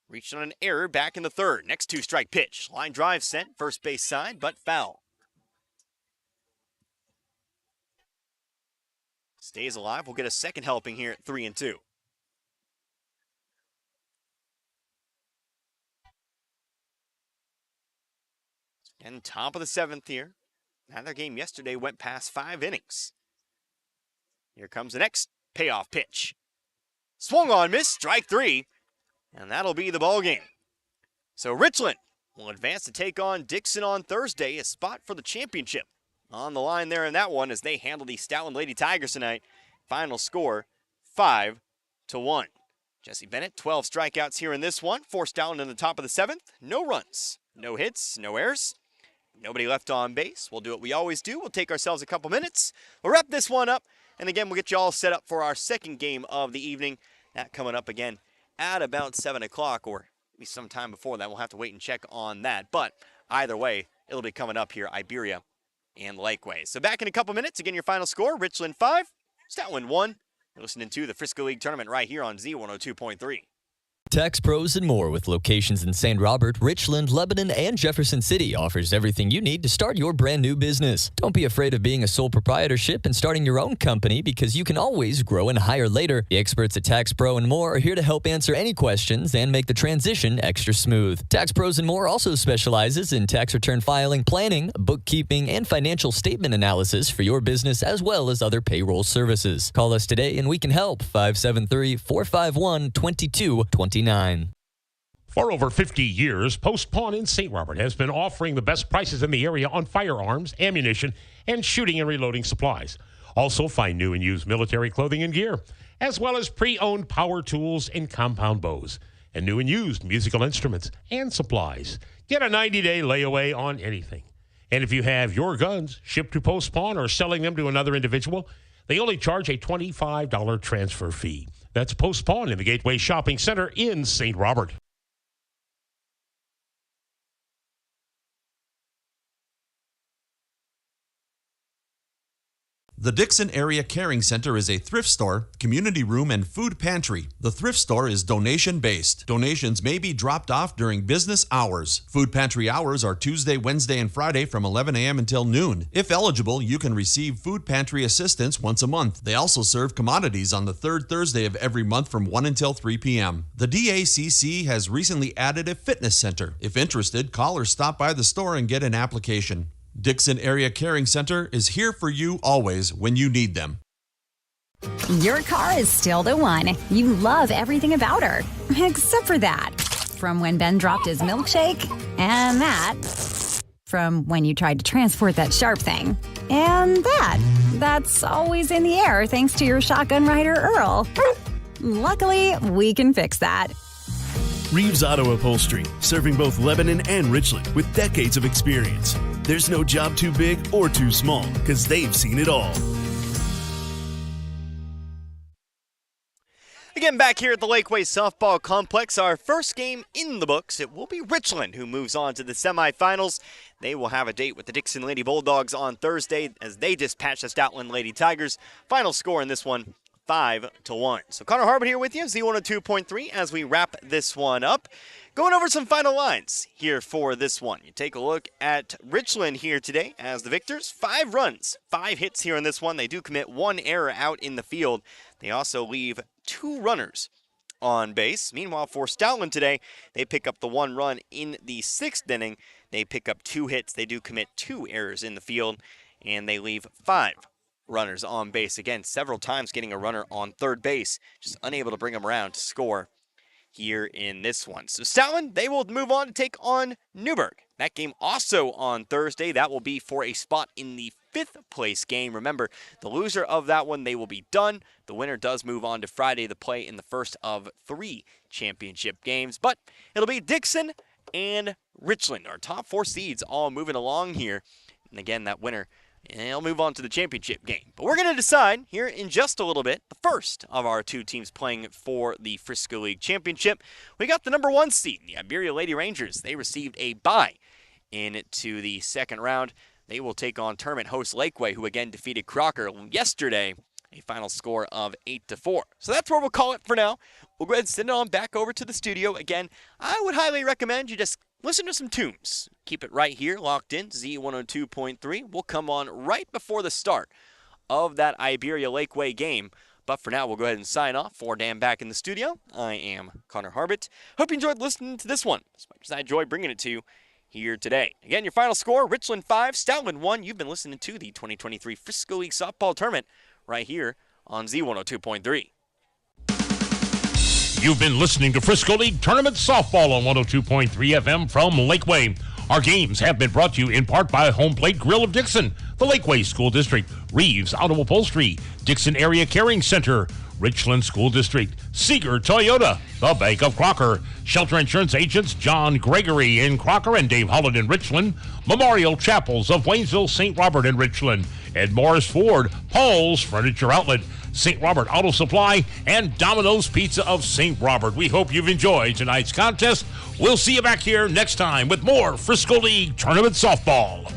Reached on an error back in the third. Next 2-strike pitch. Line drive sent, first base side, but foul. Stays alive. We'll get a second helping here at 3-2. And top of the 7th here. Now their game yesterday went past 5 innings. Here comes the next payoff pitch. Swung on, missed, strike 3. And that'll be the ball game. So Richland will advance to take on Dixon on Thursday, a spot for the championship. On the line there in that one as they handle the Stoutland Lady Tigers tonight. Final score, 5-1. Jesse Bennett, 12 strikeouts here in this one. For Stoutland in the top of the 7th. No runs, no hits, no errors. Nobody left on base. We'll do what we always do. We'll take ourselves a couple minutes. We'll wrap this one up. And again, we'll get you all set up for our second game of the evening. That coming up again at about 7 o'clock or maybe sometime before that. We'll have to wait and check on that. But either way, it'll be coming up here, Iberia and Lakeway. So back in a couple minutes. Again, your final score, Richland 5, Stoutland 1. You're listening to the Frisco League Tournament right here on Z102.3. Tax Pros and More, with locations in St. Robert, Richland, Lebanon, and Jefferson City, offers everything you need to start your brand new business. Don't be afraid of being a sole proprietorship and starting your own company, because you can always grow and hire later. The experts at Tax Pro and More are here to help answer any questions and make the transition extra smooth. Tax Pros and More also specializes in tax return filing, planning, bookkeeping, and financial statement analysis for your business, as well as other payroll services. Call us today and we can help. 573-451-2229. For over 50 years, Post Pawn in St. Robert has been offering the best prices in the area on firearms, ammunition, and shooting and reloading supplies. Also, find new and used military clothing and gear, as well as pre-owned power tools and compound bows, and new and used musical instruments and supplies. Get a 90-day layaway on anything. And if you have your guns shipped to Post Pawn or selling them to another individual, they only charge a $25 transfer fee. That's Post Pawn in the Gateway Shopping Center in St. Robert. The Dixon Area Caring Center is a thrift store, community room, and food pantry. The thrift store is donation-based. Donations may be dropped off during business hours. Food pantry hours are Tuesday, Wednesday, and Friday from 11 a.m. until noon. If eligible, you can receive food pantry assistance once a month. They also serve commodities on the third Thursday of every month from 1 until 3 p.m. The DACC has recently added a fitness center. If interested, call or stop by the store and get an application. Dixon Area Caring Center is here for you always when you need them. Your car is still the one. You love everything about her, except for that. From when Ben dropped his milkshake, and that. From when you tried to transport that sharp thing, and that. That's always in the air thanks to your shotgun rider, Earl. Luckily, we can fix that. Reeves Auto Upholstery, serving both Lebanon and Richland with decades of experience. There's no job too big or too small, because they've seen it all. Again, back here at the Lakeway Softball Complex, our first game in the books. It will be Richland who moves on to the semifinals. They will have a date with the Dixon Lady Bulldogs on Thursday as they dispatch the Stoutland Lady Tigers. Final score in this one, 5-1. So Connor Harbert here with you, Z102.3, as we wrap this one up. Going over some final lines here for this one. You take a look at Richland here today as the victors. 5 runs, 5 hits here in this one. They do commit 1 error out in the field. They also leave 2 runners on base. Meanwhile, for Stoutland today, they pick up the 1 run in the 6th inning. They pick up 2 hits. They do commit 2 errors in the field, and they leave 5 runners on base. Again, several times getting a runner on third base, just unable to bring them around to score here in this one. So Stoutland, they will move on to take on Newburgh. That game also on Thursday. That will be for a spot in the 5th place game. Remember, the loser of that one, they will be done. The winner does move on to Friday to play in the first of 3 championship games. But it'll be Dixon and Richland, our top 4 seeds, all moving along here. And again, that winner, and they'll move on to the championship game. But we're going to decide here in just a little bit the first of our 2 teams playing for the Frisco League Championship. We got the number 1 seed, the Iberia Lady Rangers. They received a bye into the second round. They will take on tournament host Lakeway, who again defeated Crocker yesterday, a final score of 8-4. So that's where we'll call it for now. We'll go ahead and send it on back over to the studio. Again, I would highly recommend you just listen to some tunes. Keep it right here, locked in, Z102.3. We'll come on right before the start of that Iberia Lakeway game. But for now, we'll go ahead and sign off. For Dan back in the studio, I am Connor Harbert. Hope you enjoyed listening to this one, as much as I enjoyed bringing it to you here today. Again, your final score, Richland 5, Stoutland 1. You've been listening to the 2023 Frisco League Softball Tournament right here on Z102.3. You've been listening to Frisco League Tournament Softball on 102.3 FM from Lakeway. Our games have been brought to you in part by Home Plate Grill of Dixon, the Lakeway School District, Reeves Auto Upholstery, Dixon Area Caring Center, Richland School District, Seeger Toyota, the Bank of Crocker, Shelter Insurance Agents John Gregory in Crocker and Dave Holland in Richland, Memorial Chapels of Waynesville, St. Robert in Richland, Ed Morris Ford, Paul's Furniture Outlet, St. Robert Auto Supply, and Domino's Pizza of St. Robert. We hope you've enjoyed tonight's contest. We'll see you back here next time with more Frisco League Tournament Softball.